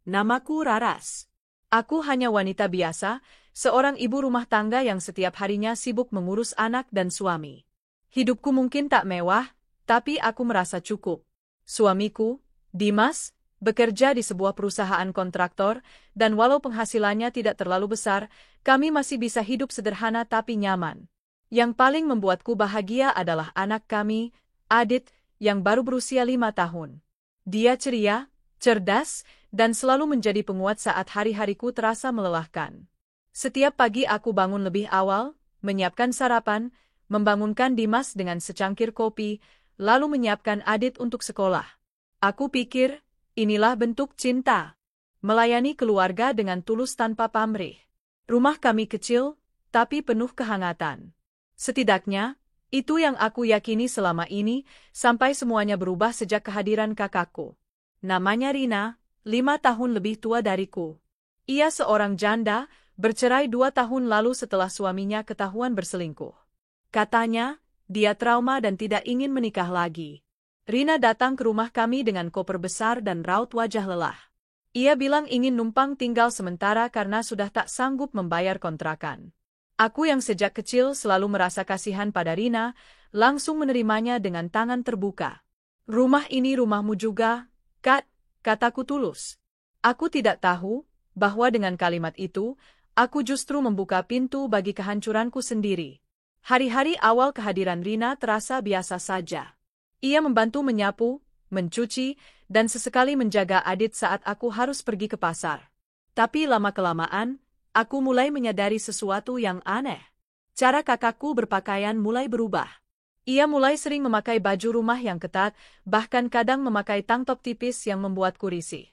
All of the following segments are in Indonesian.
Namaku Raras. Aku hanya wanita biasa, seorang ibu rumah tangga yang setiap harinya sibuk mengurus anak dan suami. Hidupku mungkin tak mewah, tapi aku merasa cukup. Suamiku, Dimas, bekerja di sebuah perusahaan kontraktor, dan walau penghasilannya tidak terlalu besar, kami masih bisa hidup sederhana tapi nyaman. Yang paling membuatku bahagia adalah anak kami, Adit, yang baru berusia 5 tahun. Dia ceria, cerdas, dan selalu menjadi penguat saat hari-hariku terasa melelahkan. Setiap pagi aku bangun lebih awal, menyiapkan sarapan, membangunkan Dimas dengan secangkir kopi, lalu menyiapkan Adit untuk sekolah. Aku pikir, inilah bentuk cinta. Melayani keluarga dengan tulus tanpa pamrih. Rumah kami kecil, tapi penuh kehangatan. Setidaknya, itu yang aku yakini selama ini, sampai semuanya berubah sejak kehadiran kakakku. Namanya Rina, 5 tahun lebih tua dariku. Ia seorang janda, bercerai 2 tahun lalu setelah suaminya ketahuan berselingkuh. Katanya, dia trauma dan tidak ingin menikah lagi. Rina datang ke rumah kami dengan koper besar dan raut wajah lelah. Ia bilang ingin numpang tinggal sementara karena sudah tak sanggup membayar kontrakan. Aku yang sejak kecil selalu merasa kasihan pada Rina, langsung menerimanya dengan tangan terbuka. Rumah ini rumahmu juga, Kak, kataku tulus. Aku tidak tahu bahwa dengan kalimat itu, aku justru membuka pintu bagi kehancuranku sendiri. Hari-hari awal kehadiran Rina terasa biasa saja. Ia membantu menyapu, mencuci, dan sesekali menjaga Adit saat aku harus pergi ke pasar. Tapi lama-kelamaan, aku mulai menyadari sesuatu yang aneh. Cara kakakku berpakaian mulai berubah. Ia mulai sering memakai baju rumah yang ketat, bahkan kadang memakai tank top tipis yang membuatku risih.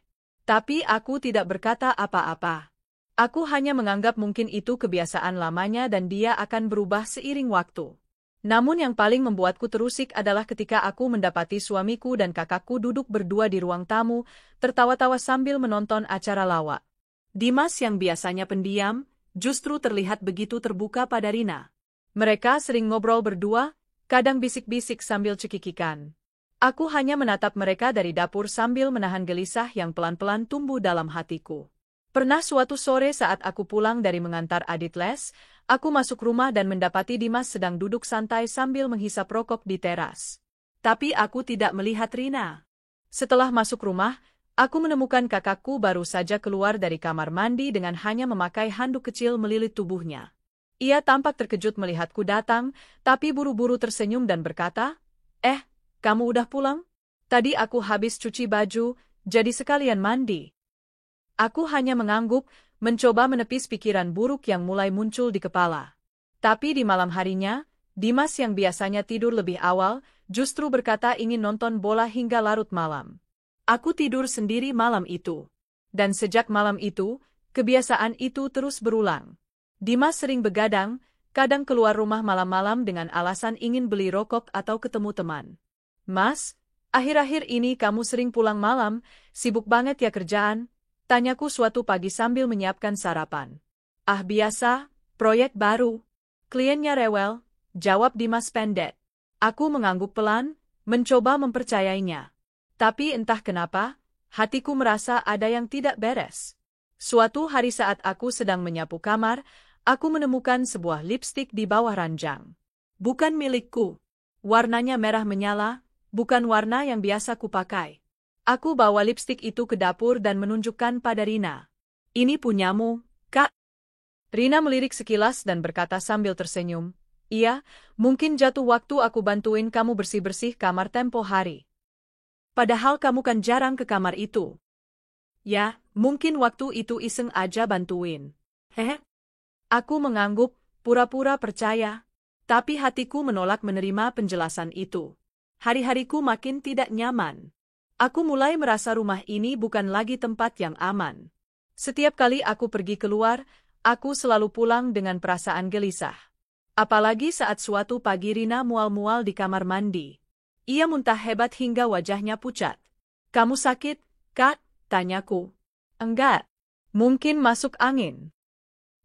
Tapi aku tidak berkata apa-apa. Aku hanya menganggap mungkin itu kebiasaan lamanya dan dia akan berubah seiring waktu. Namun yang paling membuatku terusik adalah ketika aku mendapati suamiku dan kakakku duduk berdua di ruang tamu, tertawa-tawa sambil menonton acara lawak. Dimas yang biasanya pendiam, justru terlihat begitu terbuka pada Rina. Mereka sering ngobrol berdua, kadang bisik-bisik sambil cekikikan. Aku hanya menatap mereka dari dapur sambil menahan gelisah yang pelan-pelan tumbuh dalam hatiku. Pernah suatu sore saat aku pulang dari mengantar Adit les, aku masuk rumah dan mendapati Dimas sedang duduk santai sambil menghisap rokok di teras. Tapi aku tidak melihat Rina. Setelah masuk rumah, aku menemukan kakakku baru saja keluar dari kamar mandi dengan hanya memakai handuk kecil melilit tubuhnya. Ia tampak terkejut melihatku datang, tapi buru-buru tersenyum dan berkata, kamu udah pulang? Tadi aku habis cuci baju, jadi sekalian mandi. Aku hanya mengangguk, mencoba menepis pikiran buruk yang mulai muncul di kepala. Tapi di malam harinya, Dimas yang biasanya tidur lebih awal, justru berkata ingin nonton bola hingga larut malam. Aku tidur sendiri malam itu. Dan sejak malam itu, kebiasaan itu terus berulang. Dimas sering begadang, kadang keluar rumah malam-malam dengan alasan ingin beli rokok atau ketemu teman. Mas, akhir-akhir ini kamu sering pulang malam, sibuk banget ya kerjaan? Tanyaku suatu pagi sambil menyiapkan sarapan. Biasa, proyek baru. Kliennya rewel, jawab Dimas pendek. Aku mengangguk pelan, mencoba mempercayainya. Tapi entah kenapa, hatiku merasa ada yang tidak beres. Suatu hari saat aku sedang menyapu kamar, aku menemukan sebuah lipstik di bawah ranjang. Bukan milikku. Warnanya merah menyala, bukan warna yang biasa kupakai. Aku bawa lipstik itu ke dapur dan menunjukkan pada Rina. Ini punyamu, Kak. Rina melirik sekilas dan berkata sambil tersenyum, iya, mungkin jatuh waktu aku bantuin kamu bersih-bersih kamar tempo hari. Padahal kamu kan jarang ke kamar itu. Ya, mungkin waktu itu iseng aja bantuin. Hehe. Aku mengangguk, pura-pura percaya. Tapi hatiku menolak menerima penjelasan itu. Hari-hariku makin tidak nyaman. Aku mulai merasa rumah ini bukan lagi tempat yang aman. Setiap kali aku pergi keluar, aku selalu pulang dengan perasaan gelisah. Apalagi saat suatu pagi Rina mual-mual di kamar mandi. Ia muntah hebat hingga wajahnya pucat. Kamu sakit, Kak? Tanyaku. Enggak. Mungkin masuk angin.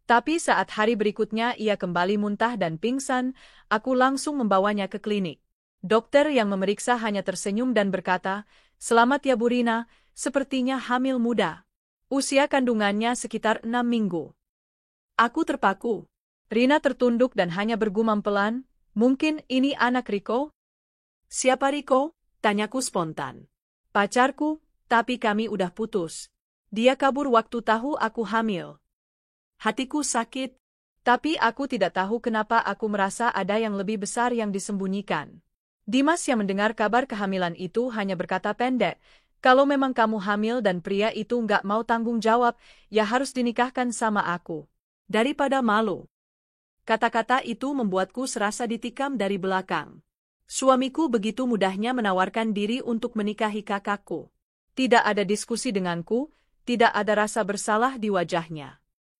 Tapi saat hari berikutnya ia kembali muntah dan pingsan, aku langsung membawanya ke klinik. Dokter yang memeriksa hanya tersenyum dan berkata, selamat ya Bu Rina, sepertinya hamil muda. Usia kandungannya sekitar 6 minggu. Aku terpaku. Rina tertunduk dan hanya bergumam pelan, "Mungkin ini anak Riko?" "Siapa Riko?" tanyaku spontan. "Pacarku, tapi kami udah putus. Dia kabur waktu tahu aku hamil." Hatiku sakit. Tapi aku tidak tahu kenapa aku merasa ada yang lebih besar yang disembunyikan. Dimas yang mendengar kabar kehamilan itu hanya berkata pendek, "Kalau memang kamu hamil dan pria itu nggak mau tanggung jawab, ya harus dinikahkan sama aku. Daripada malu." Kata-kata itu membuatku serasa ditikam dari belakang. Suamiku begitu mudahnya menawarkan diri untuk menikahi kakakku. Tidak ada diskusi denganku, tidak ada rasa bersalah di wajahnya.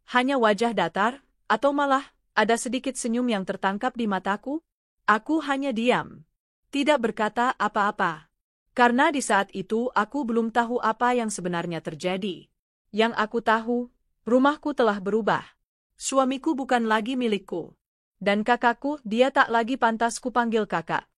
Hanya wajah datar, atau malah ada sedikit senyum yang tertangkap di mataku. Aku hanya diam, tidak berkata apa-apa. Karena di saat itu aku belum tahu apa yang sebenarnya terjadi. Yang aku tahu, rumahku telah berubah. Suamiku bukan lagi milikku. Dan kakakku, dia tak lagi pantas kupanggil kakak.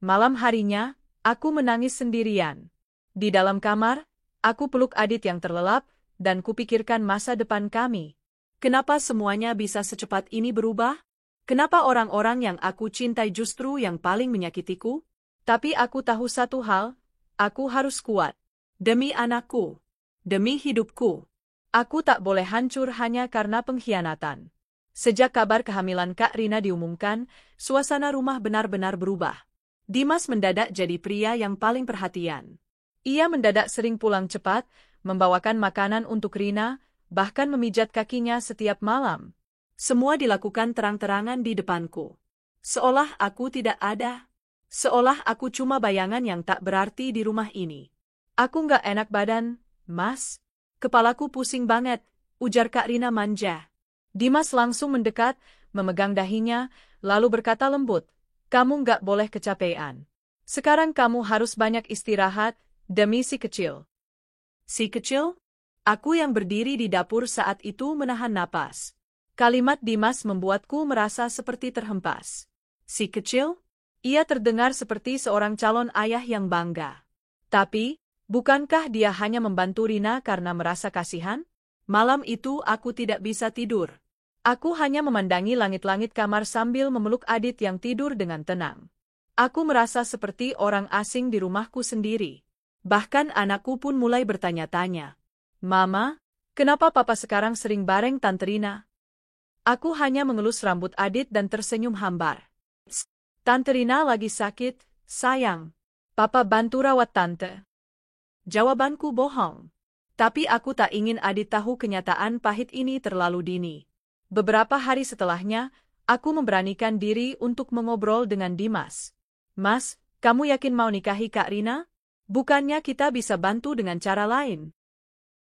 Malam harinya, aku menangis sendirian. Di dalam kamar, aku peluk Adit yang terlelap, dan kupikirkan masa depan kami. Kenapa semuanya bisa secepat ini berubah? Kenapa orang-orang yang aku cintai justru yang paling menyakitiku? Tapi aku tahu satu hal, aku harus kuat. Demi anakku. Demi hidupku. Aku tak boleh hancur hanya karena pengkhianatan. Sejak kabar kehamilan Kak Rina diumumkan, suasana rumah benar-benar berubah. Dimas mendadak jadi pria yang paling perhatian. Ia mendadak sering pulang cepat, membawakan makanan untuk Rina, bahkan memijat kakinya setiap malam. Semua dilakukan terang-terangan di depanku. Seolah aku tidak ada. Seolah aku cuma bayangan yang tak berarti di rumah ini. "Aku nggak enak badan, Mas. Kepalaku pusing banget," ujar Kak Rina manja. Dimas langsung mendekat, memegang dahinya, lalu berkata lembut, "Kamu nggak boleh kecapean. Sekarang kamu harus banyak istirahat, demi si kecil." Si kecil? Aku yang berdiri di dapur saat itu menahan napas. Kalimat Dimas membuatku merasa seperti terhempas. Si kecil? Ia terdengar seperti seorang calon ayah yang bangga. Tapi, bukankah dia hanya membantu Rina karena merasa kasihan? Malam itu aku tidak bisa tidur. Aku hanya memandangi langit-langit kamar sambil memeluk Adit yang tidur dengan tenang. Aku merasa seperti orang asing di rumahku sendiri. Bahkan anakku pun mulai bertanya-tanya, "Mama, kenapa papa sekarang sering bareng Tante Rina?" Aku hanya mengelus rambut Adit dan tersenyum hambar. "Tante Rina lagi sakit, sayang. Papa bantu rawat tante." Jawabanku bohong. Tapi aku tak ingin Adit tahu kenyataan pahit ini terlalu dini. Beberapa hari setelahnya, aku memberanikan diri untuk mengobrol dengan Dimas. "Mas, kamu yakin mau nikahi Kak Rina? Bukannya kita bisa bantu dengan cara lain?"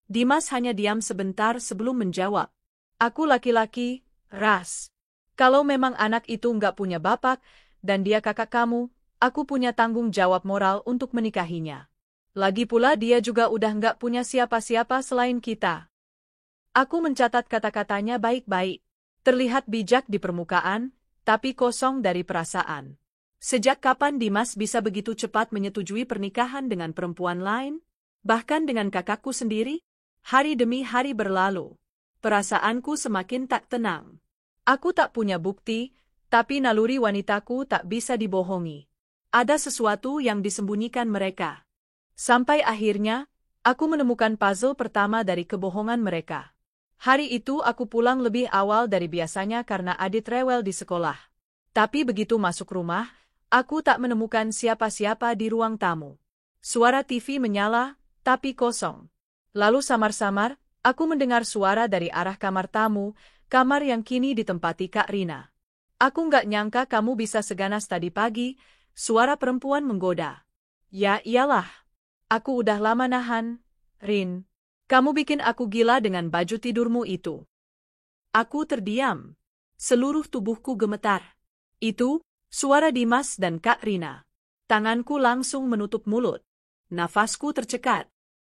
Dimas hanya diam sebentar sebelum menjawab. "Aku laki-laki, Ras. Kalau memang anak itu nggak punya bapak, dan dia kakak kamu, aku punya tanggung jawab moral untuk menikahinya. Lagi pula dia juga udah nggak punya siapa-siapa selain kita." Aku mencatat kata-katanya baik-baik. Terlihat bijak di permukaan, tapi kosong dari perasaan. Sejak kapan Dimas bisa begitu cepat menyetujui pernikahan dengan perempuan lain? Bahkan dengan kakakku sendiri? Hari demi hari berlalu. Perasaanku semakin tak tenang. Aku tak punya bukti, tapi naluri wanitaku tak bisa dibohongi. Ada sesuatu yang disembunyikan mereka. Sampai akhirnya, aku menemukan puzzle pertama dari kebohongan mereka. Hari itu aku pulang lebih awal dari biasanya karena Adit rewel di sekolah. Tapi begitu masuk rumah, aku tak menemukan siapa-siapa di ruang tamu. Suara TV menyala, tapi kosong. Lalu samar-samar, aku mendengar suara dari arah kamar tamu, kamar yang kini ditempati Kak Rina. "Aku nggak nyangka kamu bisa seganas tadi pagi," suara perempuan menggoda. "Ya iyalah. Aku udah lama nahan, Rin. Kamu bikin aku gila dengan baju tidurmu itu." Aku terdiam. Seluruh tubuhku gemetar. Itu, suara Dimas dan Kak Rina. Tanganku langsung menutup mulut. Nafasku tercekat.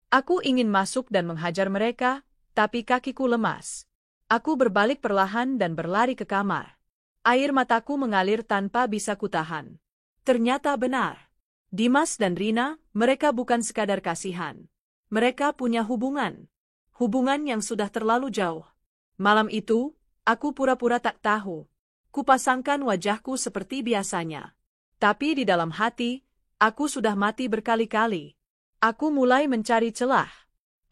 Aku ingin masuk dan menghajar mereka, tapi kakiku lemas. Aku berbalik perlahan dan berlari ke kamar. Air mataku mengalir tanpa bisa kutahan. Ternyata benar. Dimas dan Rina, mereka bukan sekadar kasihan. Mereka punya hubungan. Hubungan yang sudah terlalu jauh. Malam itu, aku pura-pura tak tahu. Kupasangkan wajahku seperti biasanya. Tapi di dalam hati, aku sudah mati berkali-kali. Aku mulai mencari celah.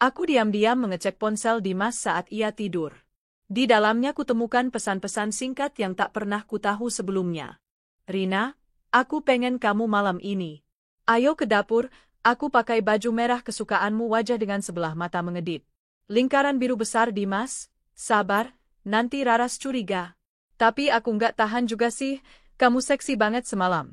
Aku diam-diam mengecek ponsel Dimas saat ia tidur. Di dalamnya kutemukan pesan-pesan singkat yang tak pernah kutahu sebelumnya. Rina, aku pengen kamu malam ini. Ayo ke dapur, aku pakai baju merah kesukaanmu. Wajah dengan sebelah mata mengedip. Lingkaran biru besar. Dimas, sabar, nanti Raras curiga. Tapi aku nggak tahan juga sih, kamu seksi banget semalam.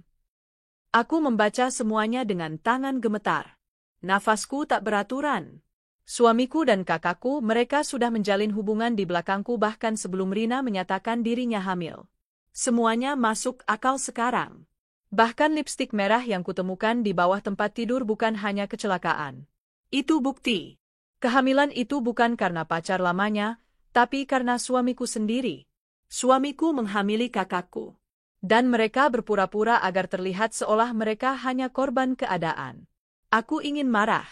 Aku membaca semuanya dengan tangan gemetar. Nafasku tak beraturan. Suamiku dan kakakku, mereka sudah menjalin hubungan di belakangku bahkan sebelum Rina menyatakan dirinya hamil. Semuanya masuk akal sekarang. Bahkan lipstik merah yang kutemukan di bawah tempat tidur bukan hanya kecelakaan. Itu bukti. Kehamilan itu bukan karena pacar lamanya, tapi karena suamiku sendiri. Suamiku menghamili kakakku. Dan mereka berpura-pura agar terlihat seolah mereka hanya korban keadaan. Aku ingin marah.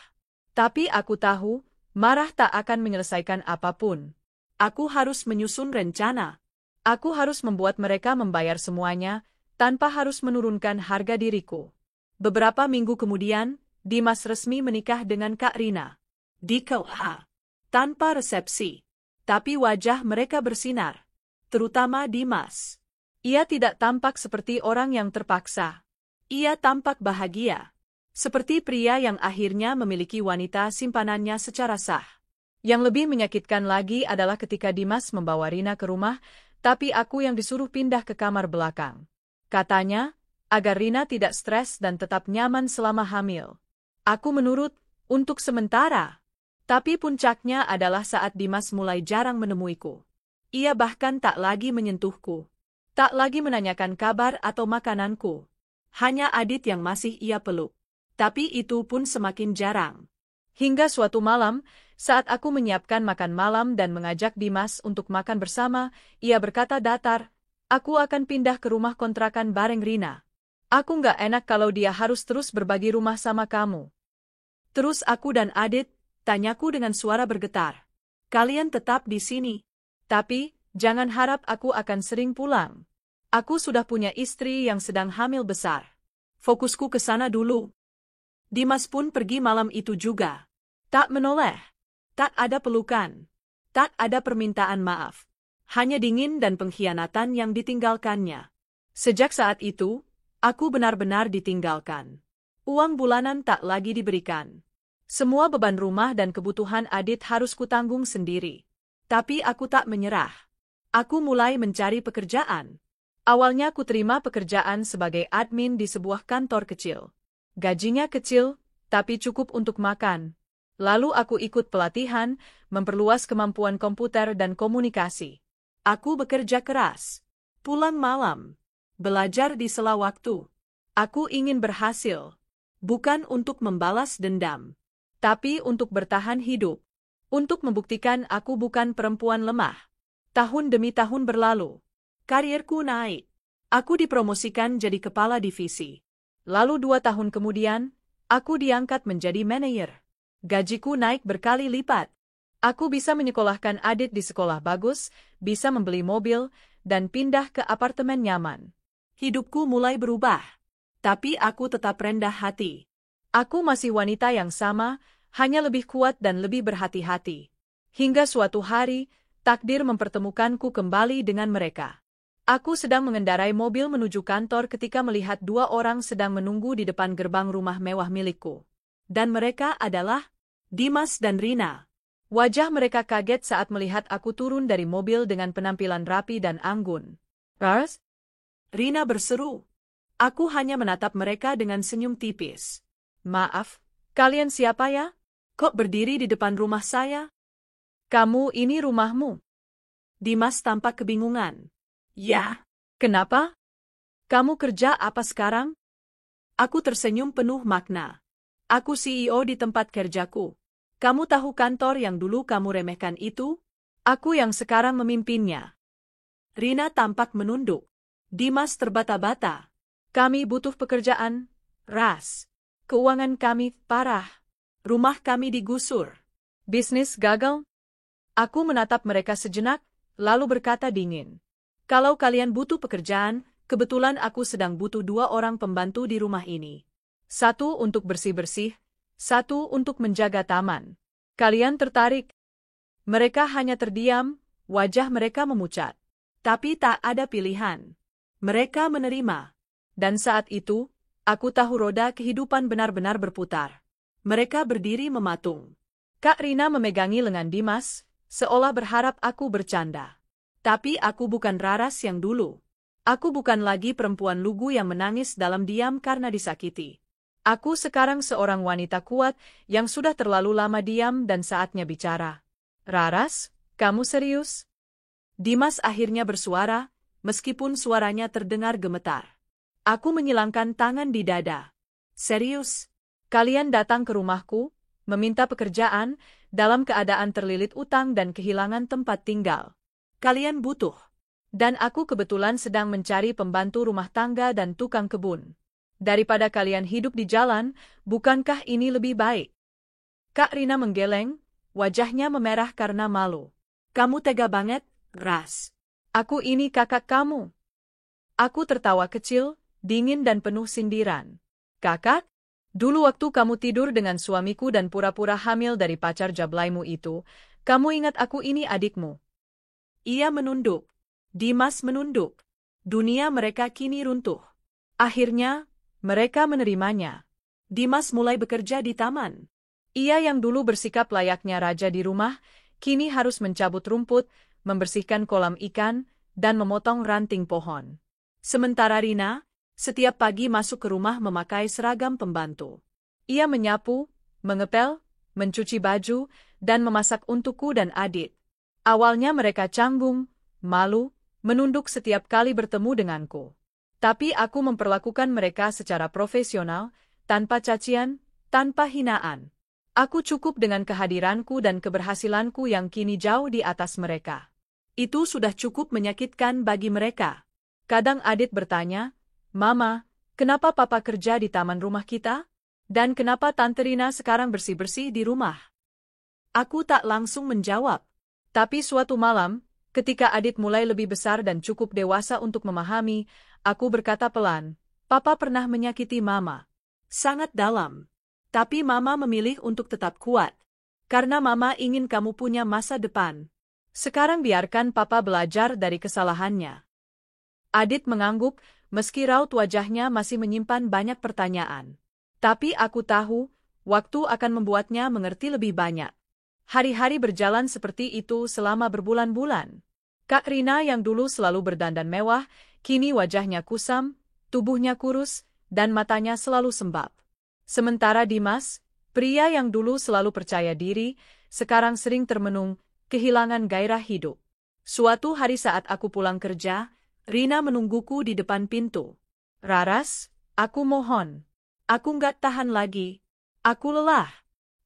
Tapi aku tahu, marah tak akan menyelesaikan apapun. Aku harus menyusun rencana. Aku harus membuat mereka membayar semuanya, tanpa harus menurunkan harga diriku. Beberapa minggu kemudian, Dimas resmi menikah dengan Kak Rina. Di KUA. Tanpa resepsi. Tapi wajah mereka bersinar. Terutama Dimas. Ia tidak tampak seperti orang yang terpaksa. Ia tampak bahagia. Seperti pria yang akhirnya memiliki wanita simpanannya secara sah. Yang lebih menyakitkan lagi adalah ketika Dimas membawa Rina ke rumah, tapi aku yang disuruh pindah ke kamar belakang. Katanya, agar Rina tidak stres dan tetap nyaman selama hamil. Aku menurut, untuk sementara. Tapi puncaknya adalah saat Dimas mulai jarang menemuiku. Ia bahkan tak lagi menyentuhku. Tak lagi menanyakan kabar atau makananku. Hanya Adit yang masih ia peluk. Tapi itu pun semakin jarang. Hingga suatu malam, saat aku menyiapkan makan malam dan mengajak Dimas untuk makan bersama, ia berkata datar, aku akan pindah ke rumah kontrakan bareng Rina. Aku nggak enak kalau dia harus terus berbagi rumah sama kamu. Terus aku dan Adit, tanyaku dengan suara bergetar. Kalian tetap di sini. Tapi, jangan harap aku akan sering pulang. Aku sudah punya istri yang sedang hamil besar. Fokusku ke sana dulu. Dimas pun pergi malam itu juga. Tak menoleh. Tak ada pelukan. Tak ada permintaan maaf. Hanya dingin dan pengkhianatan yang ditinggalkannya. Sejak saat itu, aku benar-benar ditinggalkan. Uang bulanan tak lagi diberikan. Semua beban rumah dan kebutuhan Adit harus kutanggung sendiri. Tapi aku tak menyerah. Aku mulai mencari pekerjaan. Awalnya ku terima pekerjaan sebagai admin di sebuah kantor kecil. Gajinya kecil, tapi cukup untuk makan. Lalu aku ikut pelatihan, memperluas kemampuan komputer dan komunikasi. Aku bekerja keras. Pulang malam. Belajar di sela waktu. Aku ingin berhasil. Bukan untuk membalas dendam. Tapi untuk bertahan hidup. Untuk membuktikan aku bukan perempuan lemah. Tahun demi tahun berlalu. Karirku naik. Aku dipromosikan jadi kepala divisi. Lalu 2 tahun kemudian, aku diangkat menjadi manajer. Gajiku naik berkali lipat. Aku bisa menyekolahkan Adit di sekolah bagus, bisa membeli mobil, dan pindah ke apartemen nyaman. Hidupku mulai berubah. Tapi aku tetap rendah hati. Aku masih wanita yang sama, hanya lebih kuat dan lebih berhati-hati. Hingga suatu hari, takdir mempertemukanku kembali dengan mereka. Aku sedang mengendarai mobil menuju kantor ketika melihat 2 orang sedang menunggu di depan gerbang rumah mewah milikku. Dan mereka adalah Dimas dan Rina. Wajah mereka kaget saat melihat aku turun dari mobil dengan penampilan rapi dan anggun. "Rars?" Rina berseru. Aku hanya menatap mereka dengan senyum tipis. "Maaf, kalian siapa ya? Kok berdiri di depan rumah saya?" "Kamu ini rumahmu." Dimas tampak kebingungan. "Ya, kenapa? Kamu kerja apa sekarang?" Aku tersenyum penuh makna. "Aku CEO di tempat kerjaku. Kamu tahu kantor yang dulu kamu remehkan itu? Aku yang sekarang memimpinnya." Rina tampak menunduk. Dimas terbata-bata. "Kami butuh pekerjaan, Ras. Keuangan kami parah. Rumah kami digusur. Bisnis gagal." Aku menatap mereka sejenak, lalu berkata dingin. Kalau kalian butuh pekerjaan, kebetulan aku sedang butuh 2 orang pembantu di rumah ini. 1 untuk bersih-bersih, 1 untuk menjaga taman. Kalian tertarik? Mereka hanya terdiam, wajah mereka memucat. Tapi tak ada pilihan. Mereka menerima. Dan saat itu, aku tahu roda kehidupan benar-benar berputar. Mereka berdiri mematung. Kak Rina memegangi lengan Dimas, seolah berharap aku bercanda. Tapi aku bukan Raras yang dulu. Aku bukan lagi perempuan lugu yang menangis dalam diam karena disakiti. Aku sekarang seorang wanita kuat yang sudah terlalu lama diam dan saatnya bicara. Raras, kamu serius? Dimas akhirnya bersuara, meskipun suaranya terdengar gemetar. Aku menyilangkan tangan di dada. Serius? Kalian datang ke rumahku, meminta pekerjaan, dalam keadaan terlilit utang dan kehilangan tempat tinggal. Kalian butuh. Dan aku kebetulan sedang mencari pembantu rumah tangga dan tukang kebun. Daripada kalian hidup di jalan, bukankah ini lebih baik? Kak Rina menggeleng, wajahnya memerah karena malu. Kamu tega banget, Ras. Aku ini kakak kamu. Aku tertawa kecil, dingin dan penuh sindiran. Kakak? Dulu waktu kamu tidur dengan suamiku dan pura-pura hamil dari pacar jablaimu itu, kamu ingat aku ini adikmu. Ia menunduk. Dimas menunduk. Dunia mereka kini runtuh. Akhirnya, mereka menerimanya. Dimas mulai bekerja di taman. Ia yang dulu bersikap layaknya raja di rumah, kini harus mencabut rumput, membersihkan kolam ikan, dan memotong ranting pohon. Sementara Rina, setiap pagi masuk ke rumah memakai seragam pembantu. Ia menyapu, mengepel, mencuci baju, dan memasak untukku dan Adit. Awalnya mereka canggung, malu, menunduk setiap kali bertemu denganku. Tapi aku memperlakukan mereka secara profesional, tanpa cacian, tanpa hinaan. Aku cukup dengan kehadiranku dan keberhasilanku yang kini jauh di atas mereka. Itu sudah cukup menyakitkan bagi mereka. Kadang Adit bertanya, Mama, kenapa Papa kerja di taman rumah kita? Dan kenapa Tante Rina sekarang bersih-bersih di rumah? Aku tak langsung menjawab. Tapi suatu malam, ketika Adit mulai lebih besar dan cukup dewasa untuk memahami, aku berkata pelan, Papa pernah menyakiti Mama. Sangat dalam. Tapi Mama memilih untuk tetap kuat. Karena Mama ingin kamu punya masa depan. Sekarang biarkan Papa belajar dari kesalahannya. Adit mengangguk, meski raut wajahnya masih menyimpan banyak pertanyaan. Tapi aku tahu, waktu akan membuatnya mengerti lebih banyak. Hari-hari berjalan seperti itu selama berbulan-bulan. Kak Rina yang dulu selalu berdandan mewah, kini wajahnya kusam, tubuhnya kurus, dan matanya selalu sembab. Sementara Dimas, pria yang dulu selalu percaya diri, sekarang sering termenung, kehilangan gairah hidup. Suatu hari saat aku pulang kerja, Rina menungguku di depan pintu. Raras, aku mohon. Aku nggak tahan lagi. Aku lelah.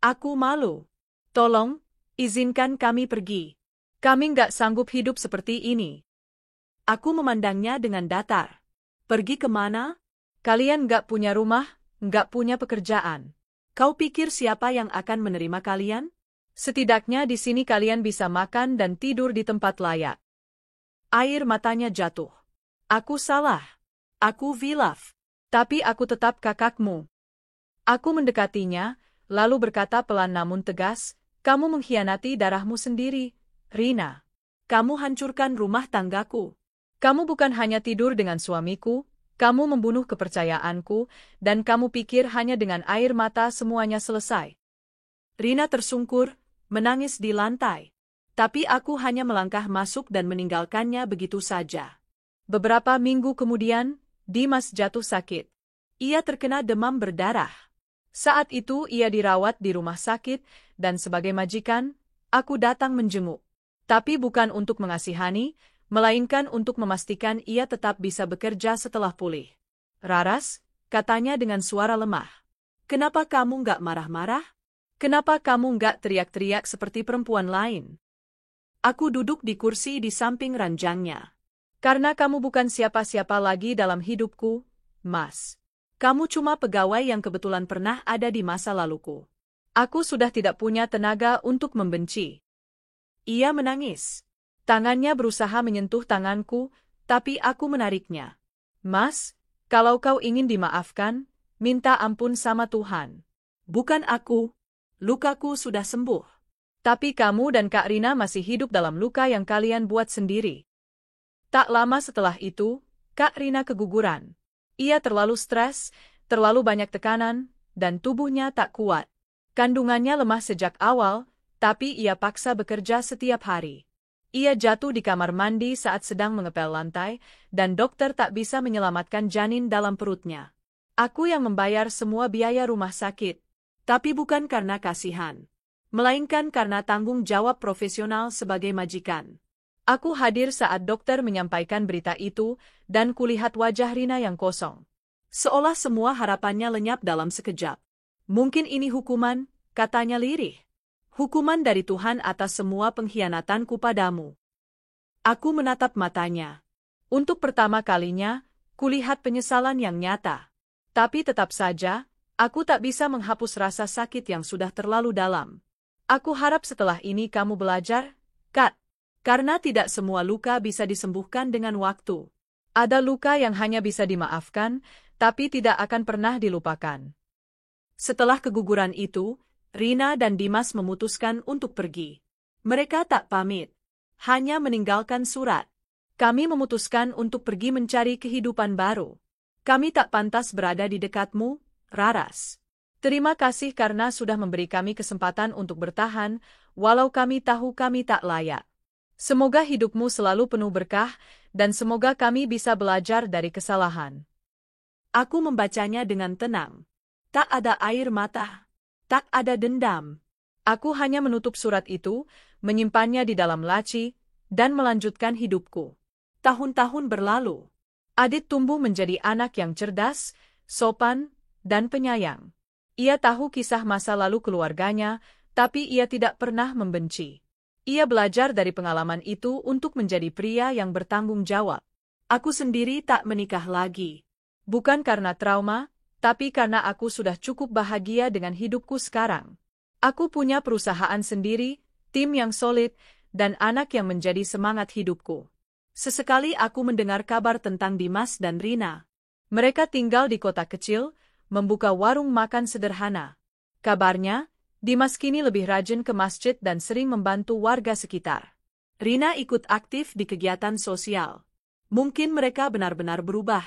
Aku malu. Tolong, izinkan kami pergi. Kami nggak sanggup hidup seperti ini. Aku memandangnya dengan datar. Pergi kemana? Kalian nggak punya rumah, nggak punya pekerjaan. Kau pikir siapa yang akan menerima kalian? Setidaknya di sini kalian bisa makan dan tidur di tempat layak. Air matanya jatuh. Aku salah. Aku hilaf. Tapi aku tetap kakakmu. Aku mendekatinya, lalu berkata pelan namun tegas, kamu mengkhianati darahmu sendiri, Rina. Kamu hancurkan rumah tanggaku. Kamu bukan hanya tidur dengan suamiku, kamu membunuh kepercayaanku, dan kamu pikir hanya dengan air mata semuanya selesai. Rina tersungkur, menangis di lantai. Tapi aku hanya melangkah masuk dan meninggalkannya begitu saja. Beberapa minggu kemudian, Dimas jatuh sakit. Ia terkena demam berdarah. Saat itu ia dirawat di rumah sakit, dan sebagai majikan, aku datang menjenguk. Tapi bukan untuk mengasihani, melainkan untuk memastikan ia tetap bisa bekerja setelah pulih. Raras, katanya dengan suara lemah. Kenapa kamu nggak marah-marah? Kenapa kamu nggak teriak-teriak seperti perempuan lain? Aku duduk di kursi di samping ranjangnya. Karena kamu bukan siapa-siapa lagi dalam hidupku, Mas. Kamu cuma pegawai yang kebetulan pernah ada di masa laluku. Aku sudah tidak punya tenaga untuk membenci. Ia menangis. Tangannya berusaha menyentuh tanganku, tapi aku menariknya. Mas, kalau kau ingin dimaafkan, minta ampun sama Tuhan. Bukan aku. Lukaku sudah sembuh. Tapi kamu dan Kak Rina masih hidup dalam luka yang kalian buat sendiri. Tak lama setelah itu, Kak Rina keguguran. Ia terlalu stres, terlalu banyak tekanan, dan tubuhnya tak kuat. Kandungannya lemah sejak awal, tapi ia paksa bekerja setiap hari. Ia jatuh di kamar mandi saat sedang mengepel lantai, dan dokter tak bisa menyelamatkan janin dalam perutnya. Aku yang membayar semua biaya rumah sakit. Tapi bukan karena kasihan, melainkan karena tanggung jawab profesional sebagai majikan. Aku hadir saat dokter menyampaikan berita itu, dan kulihat wajah Rina yang kosong. Seolah semua harapannya lenyap dalam sekejap. Mungkin ini hukuman, katanya lirih. Hukuman dari Tuhan atas semua pengkhianatanku padamu. Aku menatap matanya. Untuk pertama kalinya, kulihat penyesalan yang nyata. Tapi tetap saja, aku tak bisa menghapus rasa sakit yang sudah terlalu dalam. Aku harap setelah ini kamu belajar, Kat. Karena tidak semua luka bisa disembuhkan dengan waktu. Ada luka yang hanya bisa dimaafkan, tapi tidak akan pernah dilupakan. Setelah keguguran itu, Rina dan Dimas memutuskan untuk pergi. Mereka tak pamit, hanya meninggalkan surat. Kami memutuskan untuk pergi mencari kehidupan baru. Kami tak pantas berada di dekatmu, Raras. Terima kasih karena sudah memberi kami kesempatan untuk bertahan, walau kami tahu kami tak layak. Semoga hidupmu selalu penuh berkah, dan semoga kami bisa belajar dari kesalahan. Aku membacanya dengan tenang. Tak ada air mata. Tak ada dendam. Aku hanya menutup surat itu, menyimpannya di dalam laci, dan melanjutkan hidupku. Tahun-tahun berlalu. Adit tumbuh menjadi anak yang cerdas, sopan, dan penyayang. Ia tahu kisah masa lalu keluarganya, tapi ia tidak pernah membenci. Ia belajar dari pengalaman itu untuk menjadi pria yang bertanggung jawab. Aku sendiri tak menikah lagi. Bukan karena trauma, tapi karena aku sudah cukup bahagia dengan hidupku sekarang. Aku punya perusahaan sendiri, tim yang solid, dan anak yang menjadi semangat hidupku. Sesekali aku mendengar kabar tentang Dimas dan Rina. Mereka tinggal di kota kecil, membuka warung makan sederhana. Kabarnya, Dimas kini lebih rajin ke masjid dan sering membantu warga sekitar. Rina ikut aktif di kegiatan sosial. Mungkin mereka benar-benar berubah.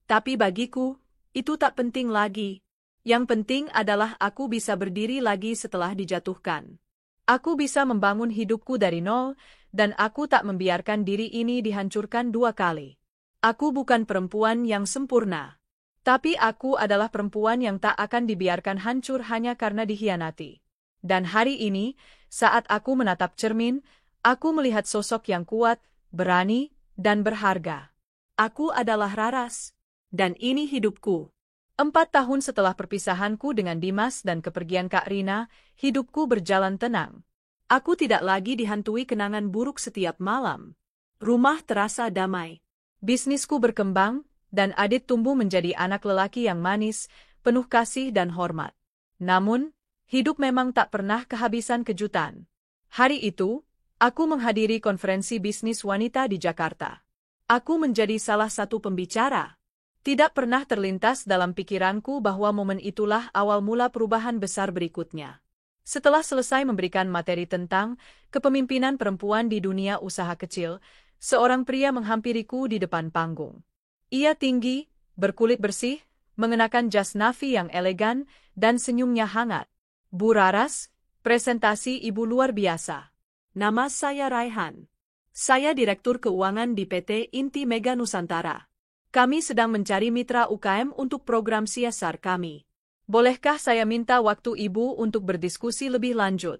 Tapi bagiku, itu tak penting lagi. Yang penting adalah aku bisa berdiri lagi setelah dijatuhkan. Aku bisa membangun hidupku dari nol, dan aku tak membiarkan diri ini dihancurkan 2 kali. Aku bukan perempuan yang sempurna. Tapi aku adalah perempuan yang tak akan dibiarkan hancur hanya karena dikhianati. Dan hari ini, saat aku menatap cermin, aku melihat sosok yang kuat, berani, dan berharga. Aku adalah Raras. Dan ini hidupku. 4 tahun setelah perpisahanku dengan Dimas dan kepergian Kak Rina, hidupku berjalan tenang. Aku tidak lagi dihantui kenangan buruk setiap malam. Rumah terasa damai. Bisnisku berkembang, dan Adit tumbuh menjadi anak lelaki yang manis, penuh kasih dan hormat. Namun, hidup memang tak pernah kehabisan kejutan. Hari itu, aku menghadiri konferensi bisnis wanita di Jakarta. Aku menjadi salah satu pembicara. Tidak pernah terlintas dalam pikiranku bahwa momen itulah awal mula perubahan besar berikutnya. Setelah selesai memberikan materi tentang kepemimpinan perempuan di dunia usaha kecil, seorang pria menghampiriku di depan panggung. Ia tinggi, berkulit bersih, mengenakan jas navy yang elegan, dan senyumnya hangat. Bu Raras, presentasi Ibu luar biasa. Nama saya Raihan. Saya Direktur Keuangan di PT Inti Mega Nusantara. Kami sedang mencari mitra UKM untuk program CSR kami. Bolehkah saya minta waktu Ibu untuk berdiskusi lebih lanjut?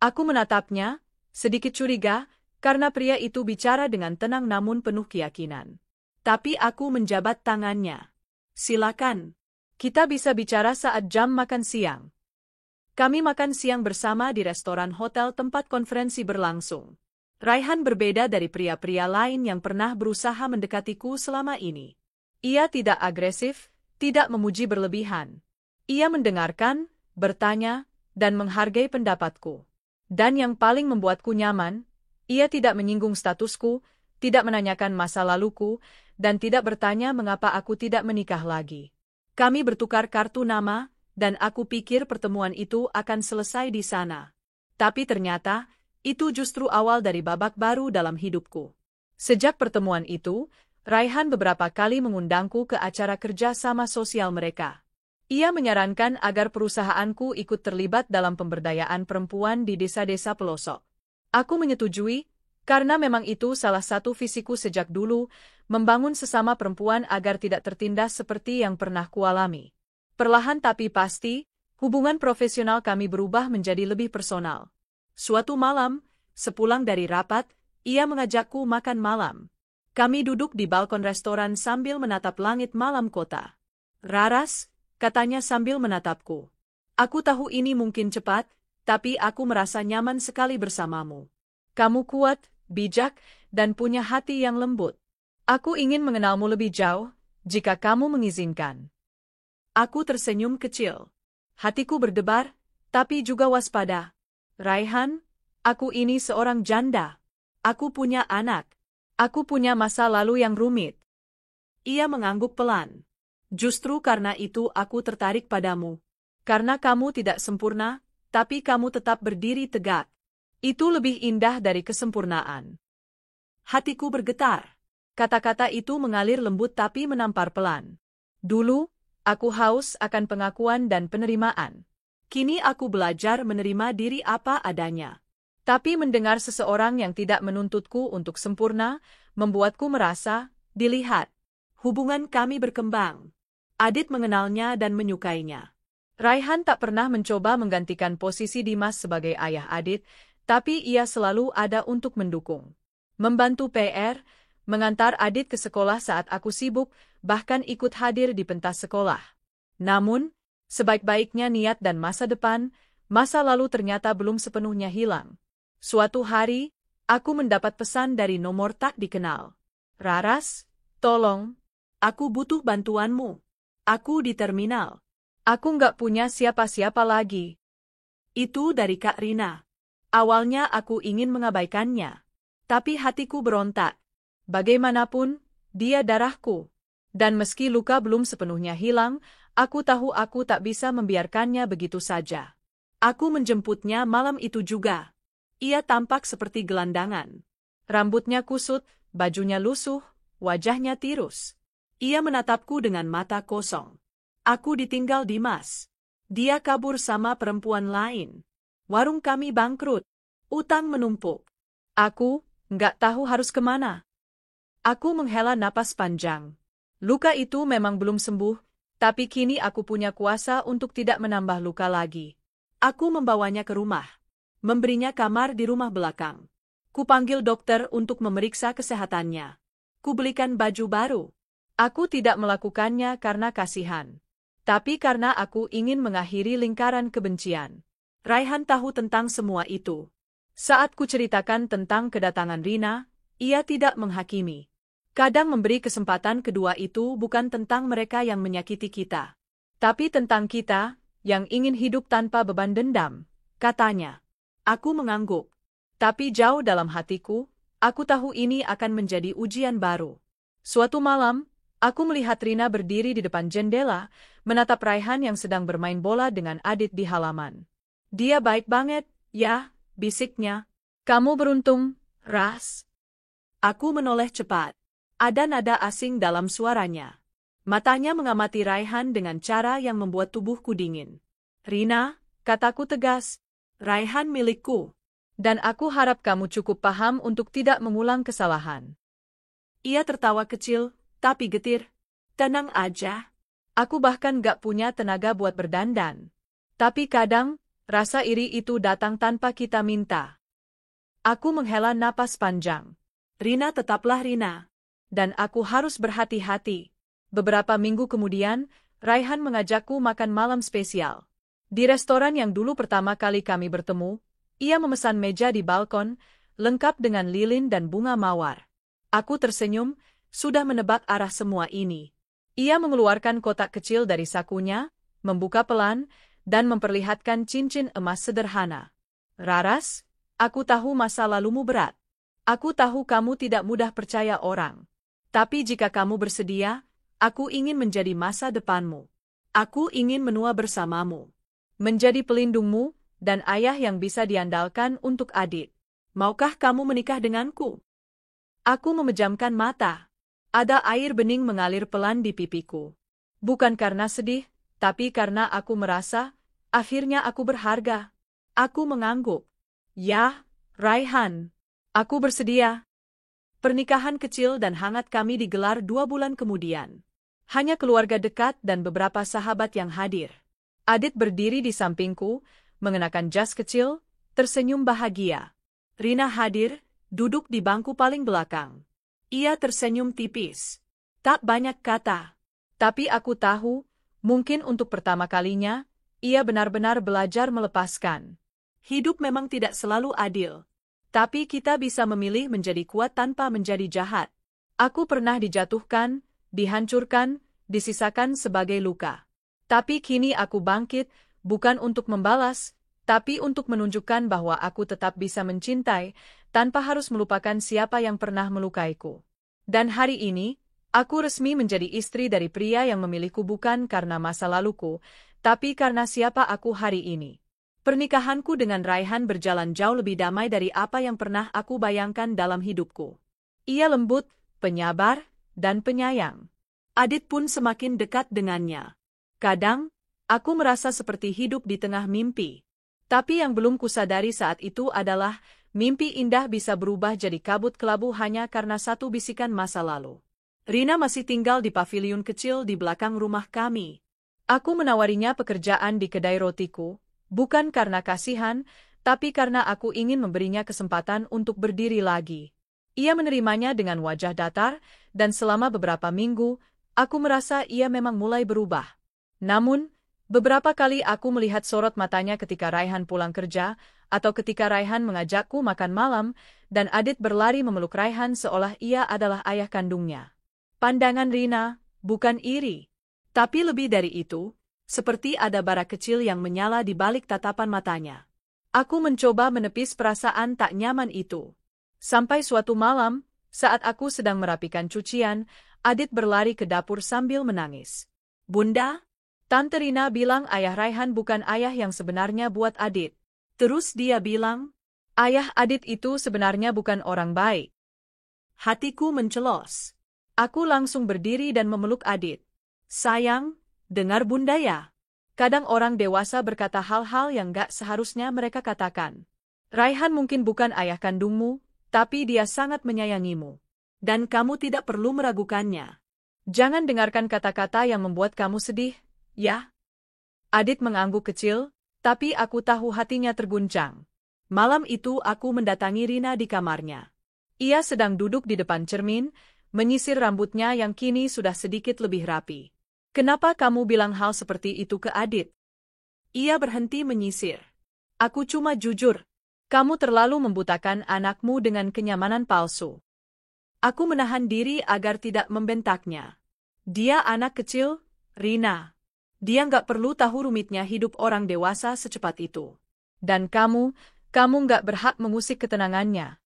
Aku menatapnya, sedikit curiga, karena pria itu bicara dengan tenang namun penuh keyakinan. Tapi aku menjabat tangannya. Silakan. Kita bisa bicara saat jam makan siang. Kami makan siang bersama di restoran hotel tempat konferensi berlangsung. Raihan berbeda dari pria-pria lain yang pernah berusaha mendekatiku selama ini. Ia tidak agresif, tidak memuji berlebihan. Ia mendengarkan, bertanya, dan menghargai pendapatku. Dan yang paling membuatku nyaman, ia tidak menyinggung statusku, tidak menanyakan masa laluku, dan tidak bertanya mengapa aku tidak menikah lagi. Kami bertukar kartu nama, dan aku pikir pertemuan itu akan selesai di sana. Tapi ternyata, itu justru awal dari babak baru dalam hidupku. Sejak pertemuan itu, Raihan beberapa kali mengundangku ke acara kerja sama sosial mereka. Ia menyarankan agar perusahaanku ikut terlibat dalam pemberdayaan perempuan di desa-desa pelosok. Aku menyetujui, karena memang itu salah satu visiku sejak dulu, membangun sesama perempuan agar tidak tertindas seperti yang pernah kualami. Perlahan tapi pasti, hubungan profesional kami berubah menjadi lebih personal. Suatu malam, sepulang dari rapat, ia mengajakku makan malam. Kami duduk di balkon restoran sambil menatap langit malam kota. "Raras," katanya sambil menatapku. "Aku tahu ini mungkin cepat, tapi aku merasa nyaman sekali bersamamu. Kamu kuat, bijak, dan punya hati yang lembut. Aku ingin mengenalmu lebih jauh, jika kamu mengizinkan." Aku tersenyum kecil. Hatiku berdebar, tapi juga waspada. "Raihan, aku ini seorang janda. Aku punya anak. Aku punya masa lalu yang rumit." Ia mengangguk pelan. "Justru karena itu aku tertarik padamu. Karena kamu tidak sempurna, tapi kamu tetap berdiri tegak. Itu lebih indah dari kesempurnaan." Hatiku bergetar. Kata-kata itu mengalir lembut tapi menampar pelan. Dulu, aku haus akan pengakuan dan penerimaan. Kini aku belajar menerima diri apa adanya. Tapi mendengar seseorang yang tidak menuntutku untuk sempurna, membuatku merasa dilihat. Hubungan kami berkembang. Adit mengenalnya dan menyukainya. Raihan tak pernah mencoba menggantikan posisi Dimas sebagai ayah Adit, tapi ia selalu ada untuk mendukung. Membantu PR, mengantar Adit ke sekolah saat aku sibuk, bahkan ikut hadir di pentas sekolah. Namun, sebaik-baiknya niat dan masa depan, masa lalu ternyata belum sepenuhnya hilang. Suatu hari, aku mendapat pesan dari nomor tak dikenal. "Raras, tolong, aku butuh bantuanmu. Aku di terminal. Aku nggak punya siapa-siapa lagi." Itu dari Kak Rina. Awalnya aku ingin mengabaikannya. Tapi hatiku berontak. Bagaimanapun, dia darahku. Dan meski luka belum sepenuhnya hilang, aku tahu aku tak bisa membiarkannya begitu saja. Aku menjemputnya malam itu juga. Ia tampak seperti gelandangan. Rambutnya kusut, bajunya lusuh, wajahnya tirus. Ia menatapku dengan mata kosong. Aku ditinggal Dimas. Dia kabur sama perempuan lain. Warung kami bangkrut. Utang menumpuk. Aku nggak tahu harus kemana. Aku menghela napas panjang. Luka itu memang belum sembuh, tapi kini aku punya kuasa untuk tidak menambah luka lagi. Aku membawanya ke rumah. Memberinya kamar di rumah belakang. Kupanggil dokter untuk memeriksa kesehatannya. Kubelikan baju baru. Aku tidak melakukannya karena kasihan, tapi karena aku ingin mengakhiri lingkaran kebencian. Raihan tahu tentang semua itu. Saat kuceritakan tentang kedatangan Rina, ia tidak menghakimi. Kadang memberi kesempatan kedua itu bukan tentang mereka yang menyakiti kita, tapi tentang kita yang ingin hidup tanpa beban dendam, katanya. Aku mengangguk. Tapi jauh dalam hatiku, aku tahu ini akan menjadi ujian baru. Suatu malam, aku melihat Rina berdiri di depan jendela, menatap Raihan yang sedang bermain bola dengan Adit di halaman. "Dia baik banget, ya," bisiknya. "Kamu beruntung, Ras." Aku menoleh cepat. Ada nada asing dalam suaranya. Matanya mengamati Raihan dengan cara yang membuat tubuhku dingin. "Rina," kataku tegas. "Raihan milikku. Dan aku harap kamu cukup paham untuk tidak mengulang kesalahan." Ia tertawa kecil, tapi getir. "Tenang aja. Aku bahkan gak punya tenaga buat berdandan. Tapi kadang, rasa iri itu datang tanpa kita minta." Aku menghela napas panjang. Rina tetaplah Rina. Dan aku harus berhati-hati. Beberapa minggu kemudian, Raihan mengajakku makan malam spesial. Di restoran yang dulu pertama kali kami bertemu, ia memesan meja di balkon, lengkap dengan lilin dan bunga mawar. Aku tersenyum, sudah menebak arah semua ini. Ia mengeluarkan kotak kecil dari sakunya, membuka pelan, dan memperlihatkan cincin emas sederhana. Raras, aku tahu masa lalumu berat. Aku tahu kamu tidak mudah percaya orang. Tapi jika kamu bersedia, aku ingin menjadi masa depanmu. Aku ingin menua bersamamu. Menjadi pelindungmu, dan ayah yang bisa diandalkan untuk Adit. Maukah kamu menikah denganku? Aku memejamkan mata. Ada air bening mengalir pelan di pipiku. Bukan karena sedih, tapi karena aku merasa, akhirnya aku berharga. Aku mengangguk. Ya, Raihan. Aku bersedia. Pernikahan kecil dan hangat kami digelar 2 bulan kemudian. Hanya keluarga dekat dan beberapa sahabat yang hadir. Adit berdiri di sampingku, mengenakan jas kecil, tersenyum bahagia. Rina hadir, duduk di bangku paling belakang. Ia tersenyum tipis. Tak banyak kata. Tapi aku tahu, mungkin untuk pertama kalinya, ia benar-benar belajar melepaskan. Hidup memang tidak selalu adil. Tapi kita bisa memilih menjadi kuat tanpa menjadi jahat. Aku pernah dijatuhkan, dihancurkan, disisakan sebagai luka. Tapi kini aku bangkit, bukan untuk membalas, tapi untuk menunjukkan bahwa aku tetap bisa mencintai, tanpa harus melupakan siapa yang pernah melukaiku. Dan hari ini, aku resmi menjadi istri dari pria yang memilihku bukan karena masa laluku, tapi karena siapa aku hari ini. Pernikahanku dengan Raihan berjalan jauh lebih damai dari apa yang pernah aku bayangkan dalam hidupku. Ia lembut, penyabar, dan penyayang. Adit pun semakin dekat dengannya. Kadang, aku merasa seperti hidup di tengah mimpi. Tapi yang belum kusadari saat itu adalah, mimpi indah bisa berubah jadi kabut kelabu hanya karena satu bisikan masa lalu. Rina masih tinggal di paviliun kecil di belakang rumah kami. Aku menawarinya pekerjaan di kedai rotiku, bukan karena kasihan, tapi karena aku ingin memberinya kesempatan untuk berdiri lagi. Ia menerimanya dengan wajah datar, dan selama beberapa minggu, aku merasa ia memang mulai berubah. Namun, beberapa kali aku melihat sorot matanya ketika Raihan pulang kerja, atau ketika Raihan mengajakku makan malam, dan Adit berlari memeluk Raihan seolah ia adalah ayah kandungnya. Pandangan Rina, bukan iri. Tapi lebih dari itu, seperti ada bara kecil yang menyala di balik tatapan matanya. Aku mencoba menepis perasaan tak nyaman itu. Sampai suatu malam, saat aku sedang merapikan cucian, Adit berlari ke dapur sambil menangis. Bunda? Tante Rina bilang ayah Raihan bukan ayah yang sebenarnya buat Adit. Terus dia bilang, ayah Adit itu sebenarnya bukan orang baik. Hatiku mencelos. Aku langsung berdiri dan memeluk Adit. Sayang, dengar bunda ya. Kadang orang dewasa berkata hal-hal yang gak seharusnya mereka katakan. Raihan mungkin bukan ayah kandungmu, tapi dia sangat menyayangimu. Dan kamu tidak perlu meragukannya. Jangan dengarkan kata-kata yang membuat kamu sedih. Ya? Adit mengangguk kecil, tapi aku tahu hatinya terguncang. Malam itu aku mendatangi Rina di kamarnya. Ia sedang duduk di depan cermin, menyisir rambutnya yang kini sudah sedikit lebih rapi. Kenapa kamu bilang hal seperti itu ke Adit? Ia berhenti menyisir. Aku cuma jujur. Kamu terlalu membutakan anakmu dengan kenyamanan palsu. Aku menahan diri agar tidak membentaknya. Dia anak kecil, Rina. Dia nggak perlu tahu rumitnya hidup orang dewasa secepat itu. Dan kamu nggak berhak mengusik ketenangannya.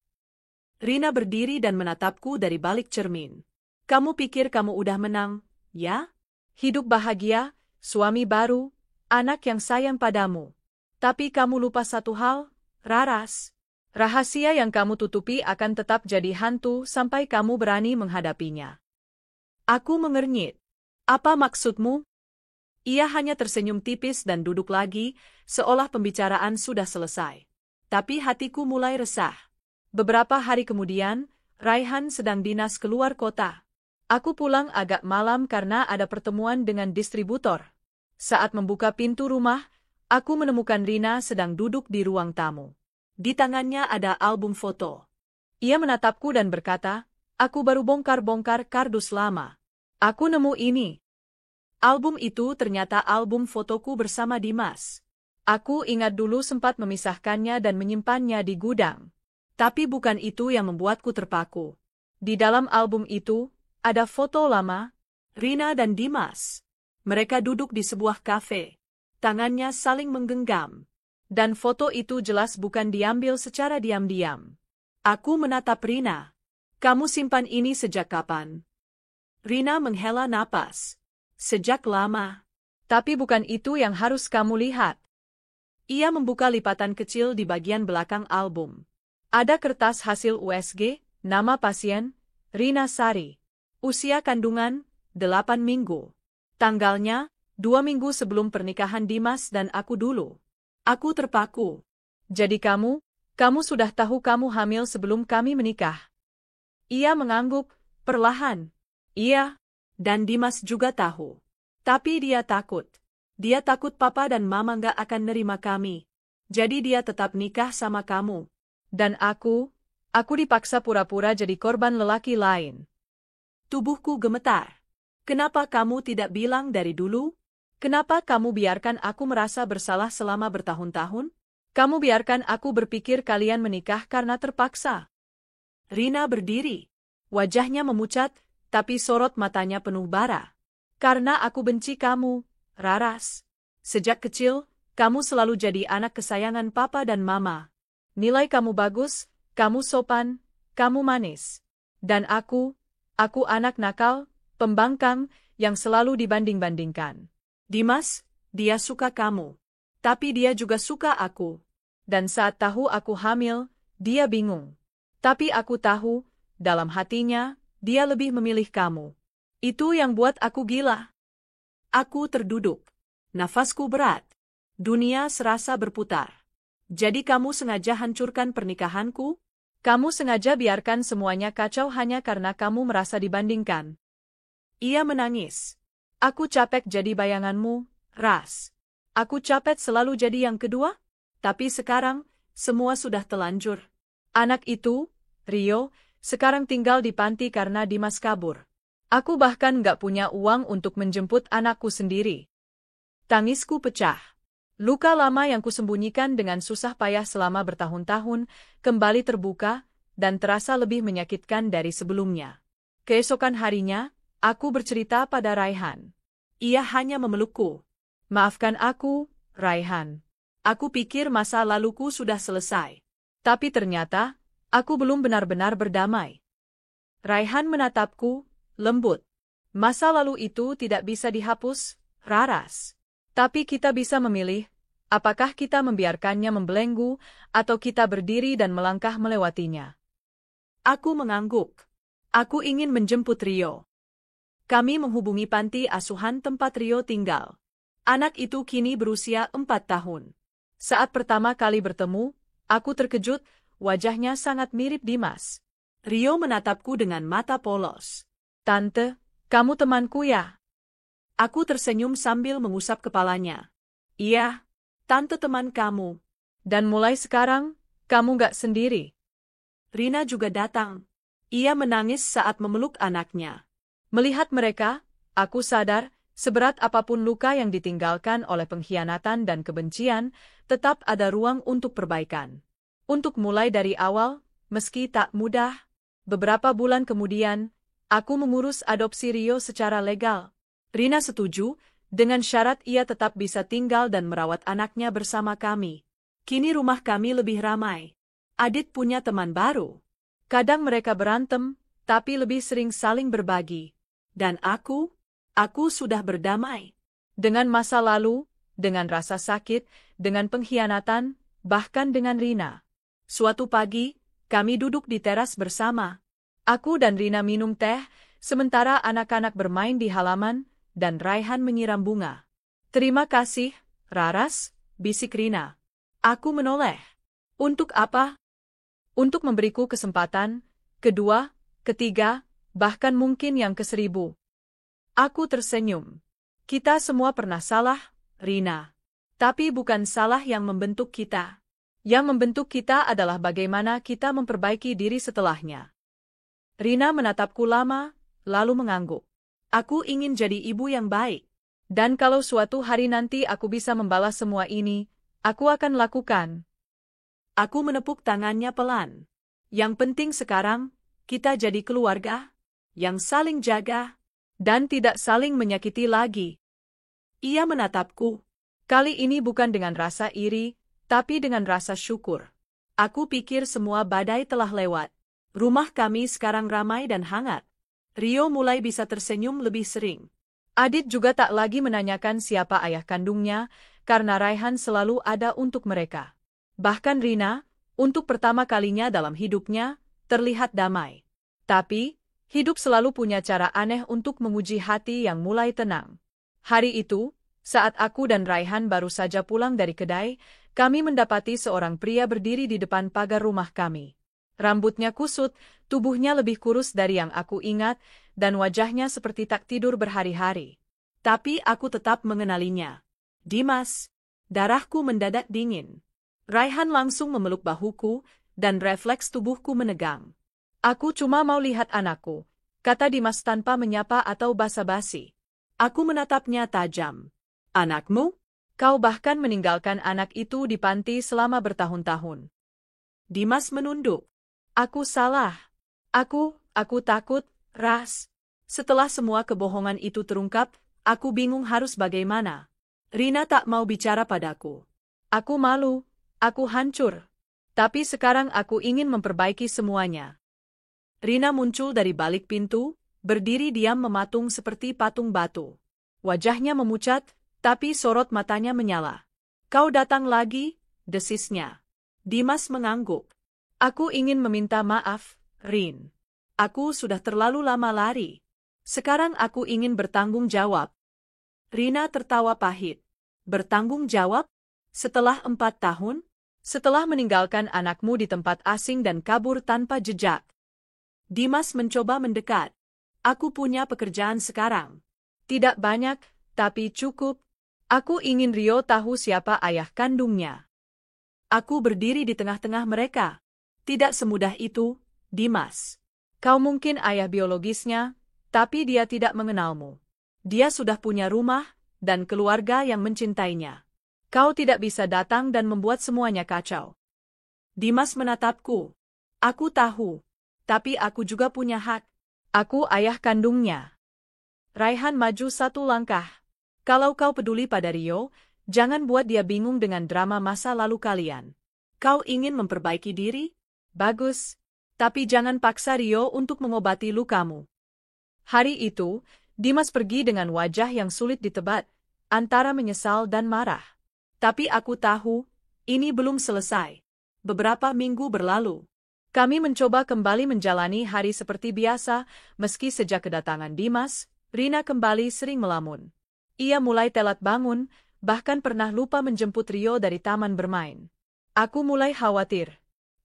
Rina berdiri dan menatapku dari balik cermin. Kamu pikir kamu udah menang, ya? Hidup bahagia, suami baru, anak yang sayang padamu. Tapi kamu lupa satu hal, Raras. Rahasia yang kamu tutupi akan tetap jadi hantu sampai kamu berani menghadapinya. Aku mengernyit. Apa maksudmu? Ia hanya tersenyum tipis dan duduk lagi, seolah pembicaraan sudah selesai. Tapi hatiku mulai resah. Beberapa hari kemudian, Raihan sedang dinas keluar kota. Aku pulang agak malam karena ada pertemuan dengan distributor. Saat membuka pintu rumah, aku menemukan Rina sedang duduk di ruang tamu. Di tangannya ada album foto. Ia menatapku dan berkata, aku baru bongkar-bongkar kardus lama. Aku nemu ini. Album itu ternyata album fotoku bersama Dimas. Aku ingat dulu sempat memisahkannya dan menyimpannya di gudang. Tapi bukan itu yang membuatku terpaku. Di dalam album itu, ada foto lama, Rina dan Dimas. Mereka duduk di sebuah kafe. Tangannya saling menggenggam. Dan foto itu jelas bukan diambil secara diam-diam. Aku menatap Rina. Kamu simpan ini sejak kapan? Rina menghela napas. Sejak lama. Tapi bukan itu yang harus kamu lihat. Ia membuka lipatan kecil di bagian belakang album. Ada kertas hasil USG, nama pasien, Rina Sari. Usia kandungan, 8 minggu. Tanggalnya, 2 minggu sebelum pernikahan Dimas dan aku dulu. Aku terpaku. Jadi kamu sudah tahu kamu hamil sebelum kami menikah. Ia mengangguk, perlahan. Iya, dan Dimas juga tahu. Tapi dia takut. Dia takut papa dan mama nggak akan nerima kami. Jadi dia tetap nikah sama kamu. Dan aku dipaksa pura-pura jadi korban lelaki lain. Tubuhku gemetar. Kenapa kamu tidak bilang dari dulu? Kenapa kamu biarkan aku merasa bersalah selama bertahun-tahun? Kamu biarkan aku berpikir kalian menikah karena terpaksa. Rina berdiri. Wajahnya memucat, tapi sorot matanya penuh bara. Karena aku benci kamu, Raras. Sejak kecil, kamu selalu jadi anak kesayangan papa dan mama. Nilai kamu bagus, kamu sopan, kamu manis. Dan aku anak nakal, pembangkang, yang selalu dibanding-bandingkan. Dimas, dia suka kamu. Tapi dia juga suka aku. Dan saat tahu aku hamil, dia bingung. Tapi aku tahu, dalam hatinya, dia lebih memilih kamu. Itu yang buat aku gila. Aku terduduk. Nafasku berat. Dunia serasa berputar. Jadi kamu sengaja hancurkan pernikahanku? Kamu sengaja biarkan semuanya kacau hanya karena kamu merasa dibandingkan. Ia menangis. Aku capek jadi bayanganmu, Ras. Aku capek selalu jadi yang kedua. Tapi sekarang, semua sudah telanjur. Anak itu, Rio, sekarang tinggal di panti karena Dimas kabur. Aku bahkan nggak punya uang untuk menjemput anakku sendiri. Tangisku pecah. Luka lama yang kusembunyikan dengan susah payah selama bertahun-tahun, kembali terbuka, dan terasa lebih menyakitkan dari sebelumnya. Keesokan harinya, aku bercerita pada Raihan. Ia hanya memelukku. Maafkan aku, Raihan. Aku pikir masa laluku sudah selesai. Tapi ternyata, aku belum benar-benar berdamai. Raihan menatapku, lembut. Masa lalu itu tidak bisa dihapus, Raras. Tapi kita bisa memilih, apakah kita membiarkannya membelenggu, atau kita berdiri dan melangkah melewatinya. Aku mengangguk. Aku ingin menjemput Rio. Kami menghubungi panti asuhan tempat Rio tinggal. Anak itu kini berusia 4 tahun. Saat pertama kali bertemu, aku terkejut, wajahnya sangat mirip Dimas. Rio menatapku dengan mata polos. Tante, kamu temanku ya? Aku tersenyum sambil mengusap kepalanya. Iya, tante teman kamu. Dan mulai sekarang, kamu gak sendiri. Rina juga datang. Ia menangis saat memeluk anaknya. Melihat mereka, aku sadar, seberat apapun luka yang ditinggalkan oleh pengkhianatan dan kebencian, tetap ada ruang untuk perbaikan. Untuk mulai dari awal, meski tak mudah, beberapa bulan kemudian, aku mengurus adopsi Rio secara legal. Rina setuju, dengan syarat ia tetap bisa tinggal dan merawat anaknya bersama kami. Kini rumah kami lebih ramai. Adit punya teman baru. Kadang mereka berantem, tapi lebih sering saling berbagi. Dan aku sudah berdamai. Dengan masa lalu, dengan rasa sakit, dengan pengkhianatan, bahkan dengan Rina. Suatu pagi, kami duduk di teras bersama. Aku dan Rina minum teh, sementara anak-anak bermain di halaman, dan Raihan menyiram bunga. Terima kasih, Raras, bisik Rina. Aku menoleh. Untuk apa? Untuk memberiku kesempatan, kedua, ketiga, bahkan mungkin yang ke-1000. Aku tersenyum. Kita semua pernah salah, Rina. Tapi bukan salah yang membentuk kita. Yang membentuk kita adalah bagaimana kita memperbaiki diri setelahnya. Rina menatapku lama, lalu mengangguk. Aku ingin jadi ibu yang baik. Dan kalau suatu hari nanti aku bisa membalas semua ini, aku akan lakukan. Aku menepuk tangannya pelan. Yang penting sekarang, kita jadi keluarga, yang saling jaga, dan tidak saling menyakiti lagi. Ia menatapku. Kali ini bukan dengan rasa iri, tapi dengan rasa syukur. Aku pikir semua badai telah lewat. Rumah kami sekarang ramai dan hangat. Rio mulai bisa tersenyum lebih sering. Adit juga tak lagi menanyakan siapa ayah kandungnya, karena Raihan selalu ada untuk mereka. Bahkan Rina, untuk pertama kalinya dalam hidupnya, terlihat damai. Tapi, hidup selalu punya cara aneh untuk menguji hati yang mulai tenang. Hari itu, saat aku dan Raihan baru saja pulang dari kedai, kami mendapati seorang pria berdiri di depan pagar rumah kami. Rambutnya kusut, tubuhnya lebih kurus dari yang aku ingat, dan wajahnya seperti tak tidur berhari-hari. Tapi aku tetap mengenalinya. Dimas. Darahku mendadak dingin. Raihan langsung memeluk bahuku, dan refleks tubuhku menegang. Aku cuma mau lihat anakku, kata Dimas tanpa menyapa atau basa-basi. Aku menatapnya tajam. Anakmu? Kau bahkan meninggalkan anak itu di panti selama bertahun-tahun. Dimas menunduk. Aku salah. Aku takut, Ras. Setelah semua kebohongan itu terungkap, aku bingung harus bagaimana. Rina tak mau bicara padaku. Aku malu, aku hancur. Tapi sekarang aku ingin memperbaiki semuanya. Rina muncul dari balik pintu, berdiri diam mematung seperti patung batu. Wajahnya memucat, tapi sorot matanya menyala. Kau datang lagi, desisnya. Dimas mengangguk. Aku ingin meminta maaf, Rin. Aku sudah terlalu lama lari. Sekarang aku ingin bertanggung jawab. Rina tertawa pahit. Bertanggung jawab? Setelah 4 tahun? Setelah meninggalkan anakmu di tempat asing dan kabur tanpa jejak. Dimas mencoba mendekat. Aku punya pekerjaan sekarang. Tidak banyak, tapi cukup. Aku ingin Rio tahu siapa ayah kandungnya. Aku berdiri di tengah-tengah mereka. Tidak semudah itu, Dimas. Kau mungkin ayah biologisnya, tapi dia tidak mengenalmu. Dia sudah punya rumah dan keluarga yang mencintainya. Kau tidak bisa datang dan membuat semuanya kacau. Dimas menatapku. Aku tahu, tapi aku juga punya hak. Aku ayah kandungnya. Raihan maju 1 langkah. Kalau kau peduli pada Rio, jangan buat dia bingung dengan drama masa lalu kalian. Kau ingin memperbaiki diri? Bagus. Tapi jangan paksa Rio untuk mengobati lukamu. Hari itu, Dimas pergi dengan wajah yang sulit ditebak, antara menyesal dan marah. Tapi aku tahu, ini belum selesai. Beberapa minggu berlalu. Kami mencoba kembali menjalani hari seperti biasa, meski sejak kedatangan Dimas, Rina kembali sering melamun. Ia mulai telat bangun, bahkan pernah lupa menjemput Rio dari taman bermain. Aku mulai khawatir.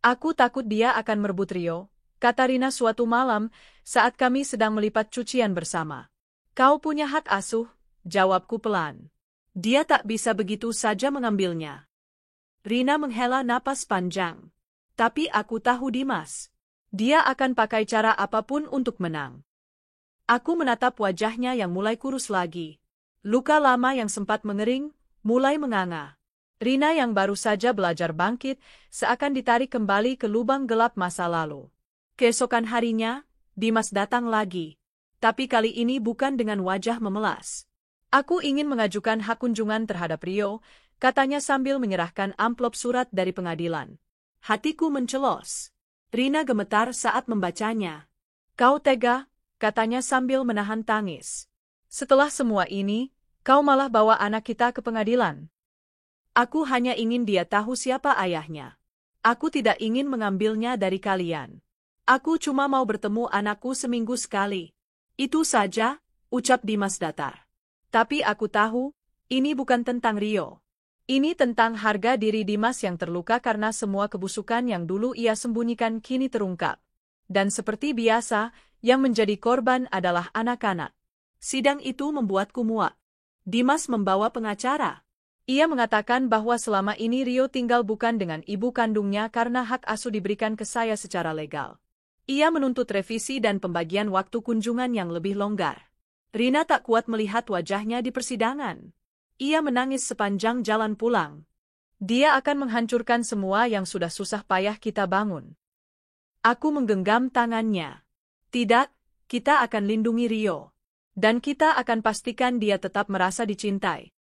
Aku takut dia akan merebut Rio, kata Rina suatu malam saat kami sedang melipat cucian bersama. Kau punya hak asuh, jawabku pelan. Dia tak bisa begitu saja mengambilnya. Rina menghela napas panjang. Tapi aku tahu Dimas. Dia akan pakai cara apapun untuk menang. Aku menatap wajahnya yang mulai kurus lagi. Luka lama yang sempat mengering, mulai menganga. Rina yang baru saja belajar bangkit, seakan ditarik kembali ke lubang gelap masa lalu. Keesokan harinya, Dimas datang lagi. Tapi kali ini bukan dengan wajah memelas. Aku ingin mengajukan hak kunjungan terhadap Rio, katanya sambil menyerahkan amplop surat dari pengadilan. Hatiku mencelos. Rina gemetar saat membacanya. Kau tega, katanya sambil menahan tangis. Setelah semua ini, kau malah bawa anak kita ke pengadilan. Aku hanya ingin dia tahu siapa ayahnya. Aku tidak ingin mengambilnya dari kalian. Aku cuma mau bertemu anakku seminggu sekali. Itu saja, ucap Dimas datar. Tapi aku tahu, ini bukan tentang Rio. Ini tentang harga diri Dimas yang terluka karena semua kebusukan yang dulu ia sembunyikan kini terungkap. Dan seperti biasa, yang menjadi korban adalah anak-anak. Sidang itu membuatku muak. Dimas membawa pengacara. Ia mengatakan bahwa selama ini Rio tinggal bukan dengan ibu kandungnya karena hak asuh diberikan ke saya secara legal. Ia menuntut revisi dan pembagian waktu kunjungan yang lebih longgar. Rina tak kuat melihat wajahnya di persidangan. Ia menangis sepanjang jalan pulang. Dia akan menghancurkan semua yang sudah susah payah kita bangun. Aku menggenggam tangannya. Tidak, kita akan lindungi Rio. Dan kita akan pastikan dia tetap merasa dicintai.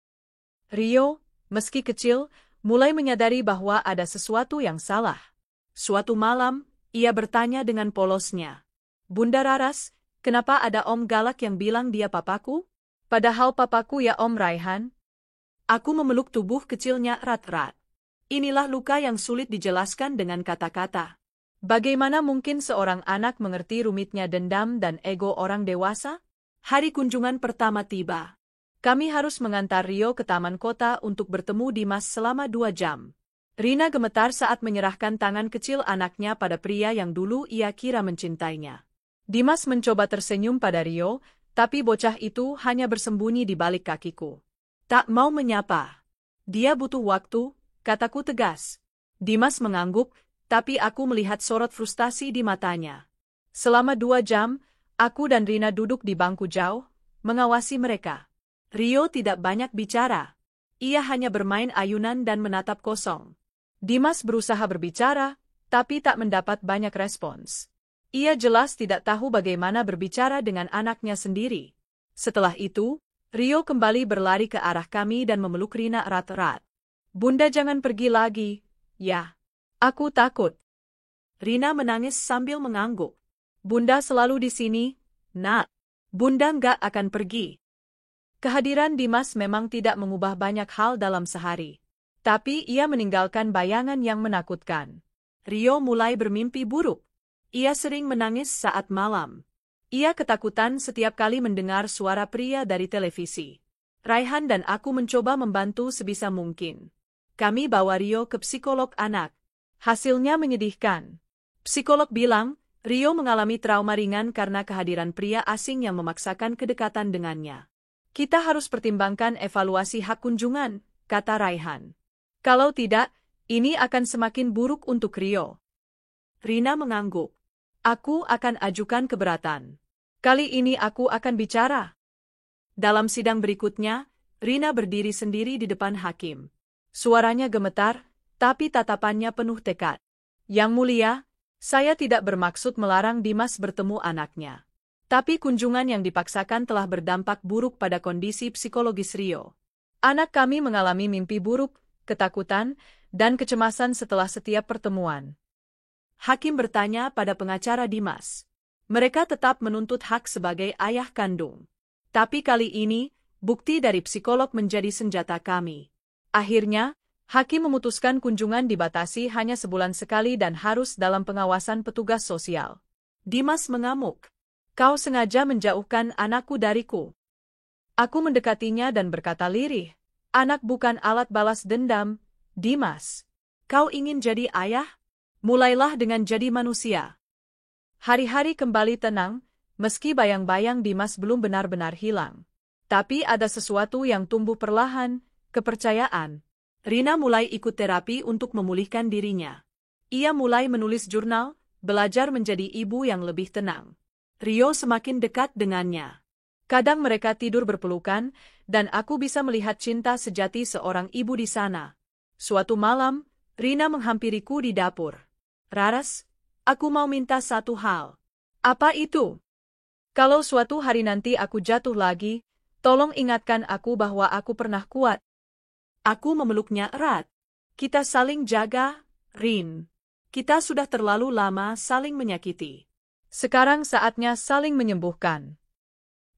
Rio, meski kecil, mulai menyadari bahwa ada sesuatu yang salah. Suatu malam, ia bertanya dengan polosnya. Bunda Raras, kenapa ada om galak yang bilang dia papaku? Padahal papaku ya Om Raihan. Aku memeluk tubuh kecilnya erat-erat. Inilah luka yang sulit dijelaskan dengan kata-kata. Bagaimana mungkin seorang anak mengerti rumitnya dendam dan ego orang dewasa? Hari kunjungan pertama tiba. Kami harus mengantar Rio ke taman kota untuk bertemu Dimas selama 2 jam. Rina gemetar saat menyerahkan tangan kecil anaknya pada pria yang dulu ia kira mencintainya. Dimas mencoba tersenyum pada Rio, tapi bocah itu hanya bersembunyi di balik kakiku. Tak mau menyapa. Dia butuh waktu, kataku tegas. Dimas mengangguk, tapi aku melihat sorot frustasi di matanya. Selama 2 jam, aku dan Rina duduk di bangku jauh, mengawasi mereka. Rio tidak banyak bicara. Ia hanya bermain ayunan dan menatap kosong. Dimas berusaha berbicara, tapi tak mendapat banyak respons. Ia jelas tidak tahu bagaimana berbicara dengan anaknya sendiri. Setelah itu, Rio kembali berlari ke arah kami dan memeluk Rina erat-erat. Bunda jangan pergi lagi, ya. Aku takut. Rina menangis sambil mengangguk. Bunda selalu di sini, Nak. Bunda nggak akan pergi. Kehadiran Dimas memang tidak mengubah banyak hal dalam sehari. Tapi ia meninggalkan bayangan yang menakutkan. Rio mulai bermimpi buruk. Ia sering menangis saat malam. Ia ketakutan setiap kali mendengar suara pria dari televisi. Raihan dan aku mencoba membantu sebisa mungkin. Kami bawa Rio ke psikolog anak. Hasilnya menyedihkan. Psikolog bilang, Rio mengalami trauma ringan karena kehadiran pria asing yang memaksakan kedekatan dengannya. Kita harus pertimbangkan evaluasi hak kunjungan, kata Raihan. Kalau tidak, ini akan semakin buruk untuk Rio. Rina mengangguk. Aku akan ajukan keberatan. Kali ini aku akan bicara. Dalam sidang berikutnya, Rina berdiri sendiri di depan hakim. Suaranya gemetar, tapi tatapannya penuh tekad. Yang mulia, saya tidak bermaksud melarang Dimas bertemu anaknya. Tapi kunjungan yang dipaksakan telah berdampak buruk pada kondisi psikologis Rio. Anak kami mengalami mimpi buruk, ketakutan, dan kecemasan setelah setiap pertemuan. Hakim bertanya pada pengacara Dimas. Mereka tetap menuntut hak sebagai ayah kandung. Tapi kali ini, bukti dari psikolog menjadi senjata kami. Akhirnya, hakim memutuskan kunjungan dibatasi hanya sebulan sekali dan harus dalam pengawasan petugas sosial. Dimas mengamuk. Kau sengaja menjauhkan anakku dariku. Aku mendekatinya dan berkata lirih, anak bukan alat balas dendam, Dimas. Kau ingin jadi ayah? Mulailah dengan jadi manusia. Hari-hari kembali tenang, meski bayang-bayang Dimas belum benar-benar hilang. Tapi ada sesuatu yang tumbuh perlahan, kepercayaan. Rina mulai ikut terapi untuk memulihkan dirinya. Ia mulai menulis jurnal, belajar menjadi ibu yang lebih tenang. Rio semakin dekat dengannya. Kadang mereka tidur berpelukan, dan aku bisa melihat cinta sejati seorang ibu di sana. Suatu malam, Rina menghampiriku di dapur. Raras, aku mau minta satu hal. Apa itu? Kalau suatu hari nanti aku jatuh lagi, tolong ingatkan aku bahwa aku pernah kuat. Aku memeluknya erat. Kita saling jaga, Rin. Kita sudah terlalu lama saling menyakiti. Sekarang saatnya saling menyembuhkan.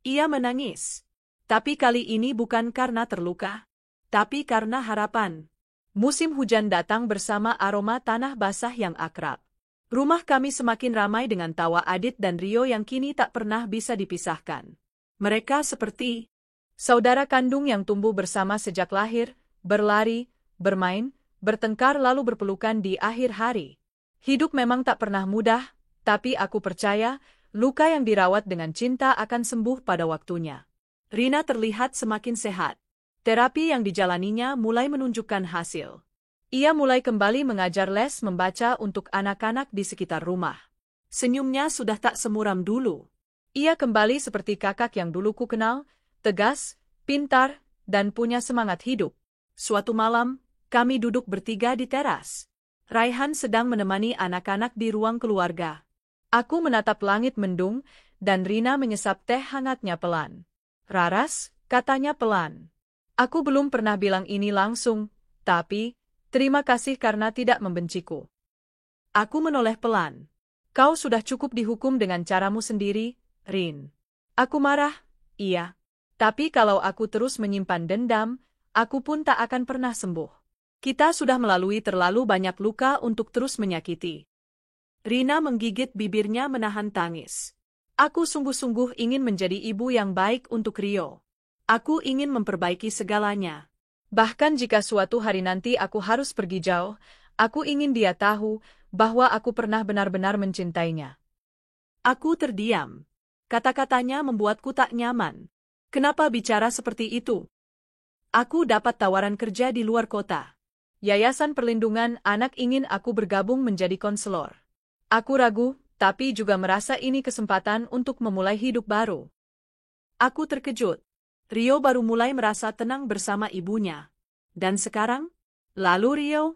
Ia menangis. Tapi kali ini bukan karena terluka, tapi karena harapan. Musim hujan datang bersama aroma tanah basah yang akrab. Rumah kami semakin ramai dengan tawa Adit dan Rio yang kini tak pernah bisa dipisahkan. Mereka seperti saudara kandung yang tumbuh bersama sejak lahir, berlari, bermain, bertengkar lalu berpelukan di akhir hari. Hidup memang tak pernah mudah, tapi aku percaya, luka yang dirawat dengan cinta akan sembuh pada waktunya. Rina terlihat semakin sehat. Terapi yang dijalaninya mulai menunjukkan hasil. Ia mulai kembali mengajar les membaca untuk anak-anak di sekitar rumah. Senyumnya sudah tak semuram dulu. Ia kembali seperti kakak yang dulu ku kenal, tegas, pintar, dan punya semangat hidup. Suatu malam, kami duduk bertiga di teras. Raihan sedang menemani anak-anak di ruang keluarga. Aku menatap langit mendung, dan Rina menyesap teh hangatnya pelan. Raras, katanya pelan. Aku belum pernah bilang ini langsung, tapi, Terima kasih karena tidak membenciku. Aku menoleh pelan. Kau sudah cukup dihukum dengan caramu sendiri, Rin. Aku marah, iya. Tapi kalau aku terus menyimpan dendam, aku pun tak akan pernah sembuh. Kita sudah melalui terlalu banyak luka untuk terus menyakiti. Rina menggigit bibirnya menahan tangis. Aku sungguh-sungguh ingin menjadi ibu yang baik untuk Rio. Aku ingin memperbaiki segalanya. Bahkan jika suatu hari nanti aku harus pergi jauh, aku ingin dia tahu bahwa aku pernah benar-benar mencintainya. Aku terdiam. Kata-katanya membuatku tak nyaman. Kenapa bicara seperti itu? Aku dapat tawaran kerja di luar kota. Yayasan Perlindungan Anak ingin aku bergabung menjadi konselor. Aku ragu, tapi juga merasa ini kesempatan untuk memulai hidup baru. Aku terkejut. Rio baru mulai merasa tenang bersama ibunya. Dan sekarang? Lalu Rio?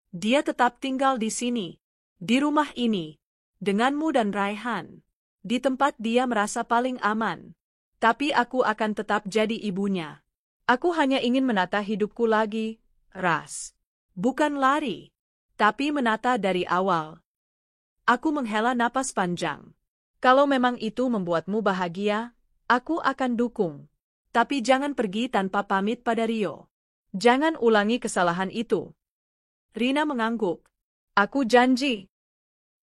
Dia tetap tinggal di sini. Di rumah ini. Denganmu dan Raihan. Di tempat dia merasa paling aman. Tapi aku akan tetap jadi ibunya. Aku hanya ingin menata hidupku lagi, Ras. Bukan lari. Tapi menata dari awal. Aku menghela napas panjang. Kalau memang itu membuatmu bahagia, aku akan dukung. Tapi jangan pergi tanpa pamit pada Rio. Jangan ulangi kesalahan itu. Rina mengangguk. Aku janji.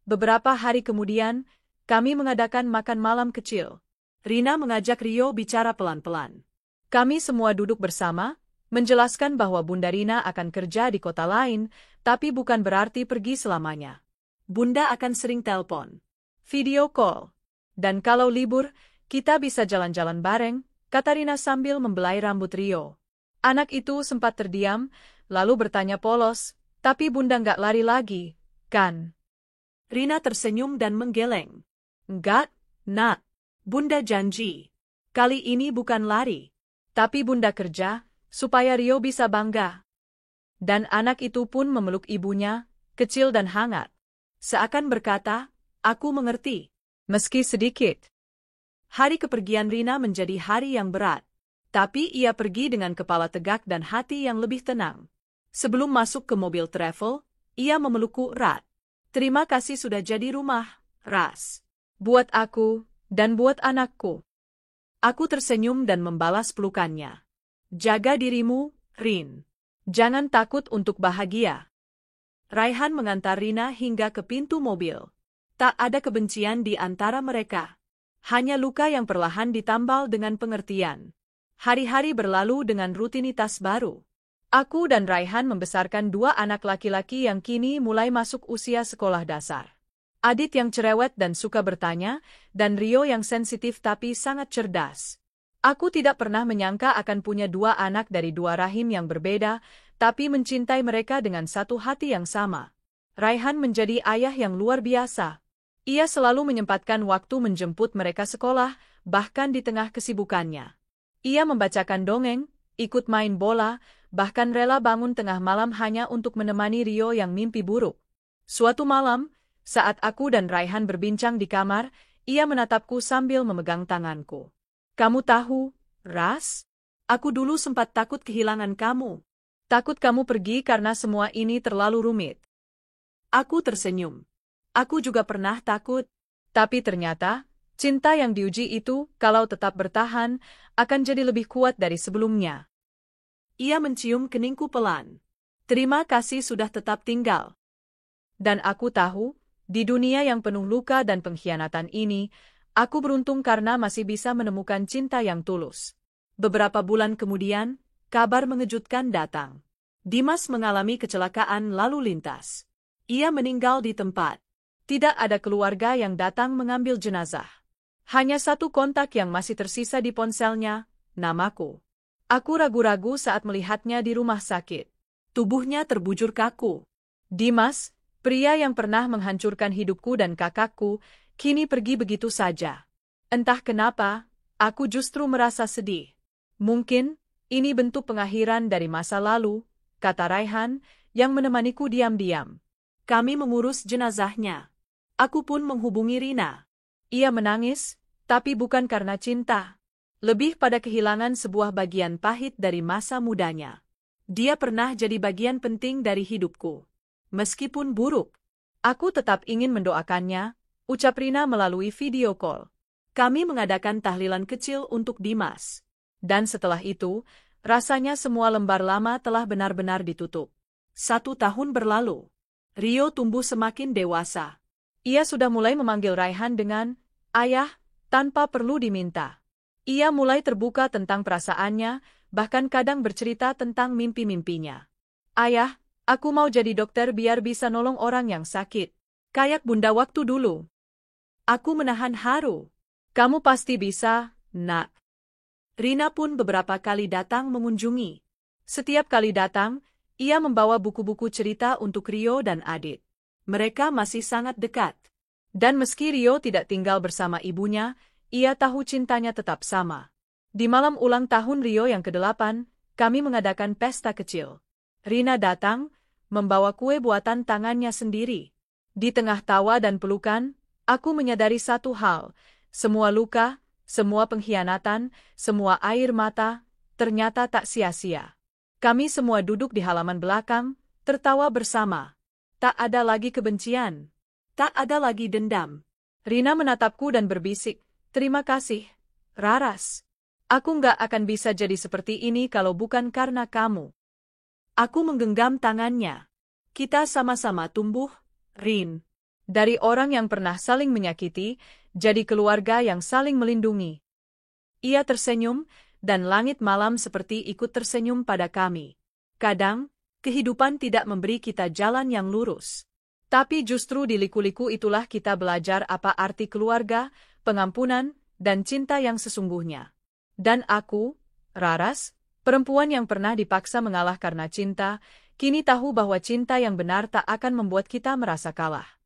Beberapa hari kemudian, kami mengadakan makan malam kecil. Rina mengajak Rio bicara pelan-pelan. Kami semua duduk bersama, menjelaskan bahwa Bunda Rina akan kerja di kota lain, tapi bukan berarti pergi selamanya. Bunda akan sering telepon. Video call. Dan kalau libur, kita bisa jalan-jalan bareng, kata Rina sambil membelai rambut Rio. Anak itu sempat terdiam, lalu bertanya polos, tapi Bunda nggak lari lagi, kan? Rina tersenyum dan menggeleng. Enggak, Nak. Bunda janji. Kali ini bukan lari. Tapi Bunda kerja, supaya Rio bisa bangga. Dan anak itu pun memeluk ibunya, kecil dan hangat. Seakan berkata, aku mengerti. Meski sedikit. Hari kepergian Rina menjadi hari yang berat. Tapi ia pergi dengan kepala tegak dan hati yang lebih tenang. Sebelum masuk ke mobil travel, ia memelukku erat. Terima kasih sudah jadi rumah, Ras. Buat aku, dan buat anakku. Aku tersenyum dan membalas pelukannya. Jaga dirimu, Rin. Jangan takut untuk bahagia. Raihan mengantar Rina hingga ke pintu mobil. Tak ada kebencian di antara mereka. Hanya luka yang perlahan ditambal dengan pengertian. Hari-hari berlalu dengan rutinitas baru. Aku dan Raihan membesarkan dua anak laki-laki yang kini mulai masuk usia sekolah dasar. Adit yang cerewet dan suka bertanya, dan Rio yang sensitif tapi sangat cerdas. Aku tidak pernah menyangka akan punya dua anak dari dua rahim yang berbeda, tapi mencintai mereka dengan satu hati yang sama. Raihan menjadi ayah yang luar biasa. Ia selalu menyempatkan waktu menjemput mereka sekolah, bahkan di tengah kesibukannya. Ia membacakan dongeng, ikut main bola, bahkan rela bangun tengah malam hanya untuk menemani Rio yang mimpi buruk. Suatu malam, saat aku dan Raihan berbincang di kamar, ia menatapku sambil memegang tanganku. Kamu tahu, Ras? Aku dulu sempat takut kehilangan kamu. Takut kamu pergi karena semua ini terlalu rumit. Aku tersenyum. Aku juga pernah takut. Tapi ternyata, cinta yang diuji itu, kalau tetap bertahan, akan jadi lebih kuat dari sebelumnya. Ia mencium keningku pelan. Terima kasih sudah tetap tinggal. Dan aku tahu, di dunia yang penuh luka dan pengkhianatan ini, aku beruntung karena masih bisa menemukan cinta yang tulus. Beberapa bulan kemudian, kabar mengejutkan datang. Dimas mengalami kecelakaan lalu lintas. Ia meninggal di tempat. Tidak ada keluarga yang datang mengambil jenazah. Hanya satu kontak yang masih tersisa di ponselnya, namaku. Aku ragu-ragu saat melihatnya di rumah sakit. Tubuhnya terbujur kaku. Dimas, pria yang pernah menghancurkan hidupku dan kakakku, kini pergi begitu saja. Entah kenapa, aku justru merasa sedih. Mungkin, ini bentuk pengakhiran dari masa lalu, kata Raihan, yang menemaniku diam-diam. Kami mengurus jenazahnya. Aku pun menghubungi Rina. Ia menangis, tapi bukan karena cinta. Lebih pada kehilangan sebuah bagian pahit dari masa mudanya. Dia pernah jadi bagian penting dari hidupku. Meskipun buruk, Aku tetap ingin mendoakannya, ucap Rina melalui video call. kami mengadakan tahlilan kecil untuk Dimas. Dan setelah itu, rasanya semua lembar lama telah benar-benar ditutup. 1 tahun berlalu. Rio tumbuh semakin dewasa. Ia sudah mulai memanggil Raihan dengan ayah, tanpa perlu diminta. Ia mulai terbuka tentang perasaannya, bahkan kadang bercerita tentang mimpi-mimpinya. Ayah, aku mau jadi dokter biar bisa nolong orang yang sakit. Kayak bunda waktu dulu. Aku menahan haru. Kamu pasti bisa, nak. Rina pun beberapa kali datang mengunjungi. Setiap kali datang, ia membawa buku-buku cerita untuk Rio dan Adit. Mereka masih sangat dekat. Dan meski Rio tidak tinggal bersama ibunya, ia tahu cintanya tetap sama. Di malam ulang tahun Rio yang ke-8, kami mengadakan pesta kecil. Rina datang, membawa kue buatan tangannya sendiri. Di tengah tawa dan pelukan, aku menyadari satu hal, semua luka, semua pengkhianatan, semua air mata, ternyata tak sia-sia. Kami semua duduk di halaman belakang, tertawa bersama. Tak ada lagi kebencian. Tak ada lagi dendam. Rina menatapku dan berbisik, "Terima kasih, Raras. Aku nggak akan bisa jadi seperti ini kalau bukan karena kamu." Aku menggenggam tangannya. Kita sama-sama tumbuh, Rin. Dari orang yang pernah saling menyakiti, jadi keluarga yang saling melindungi. Ia tersenyum, dan langit malam seperti ikut tersenyum pada kami. Kadang, kehidupan tidak memberi kita jalan yang lurus. Tapi justru di liku-liku itulah kita belajar apa arti keluarga, pengampunan, dan cinta yang sesungguhnya. Dan aku, Raras, perempuan yang pernah dipaksa mengalah karena cinta, kini tahu bahwa cinta yang benar tak akan membuat kita merasa kalah.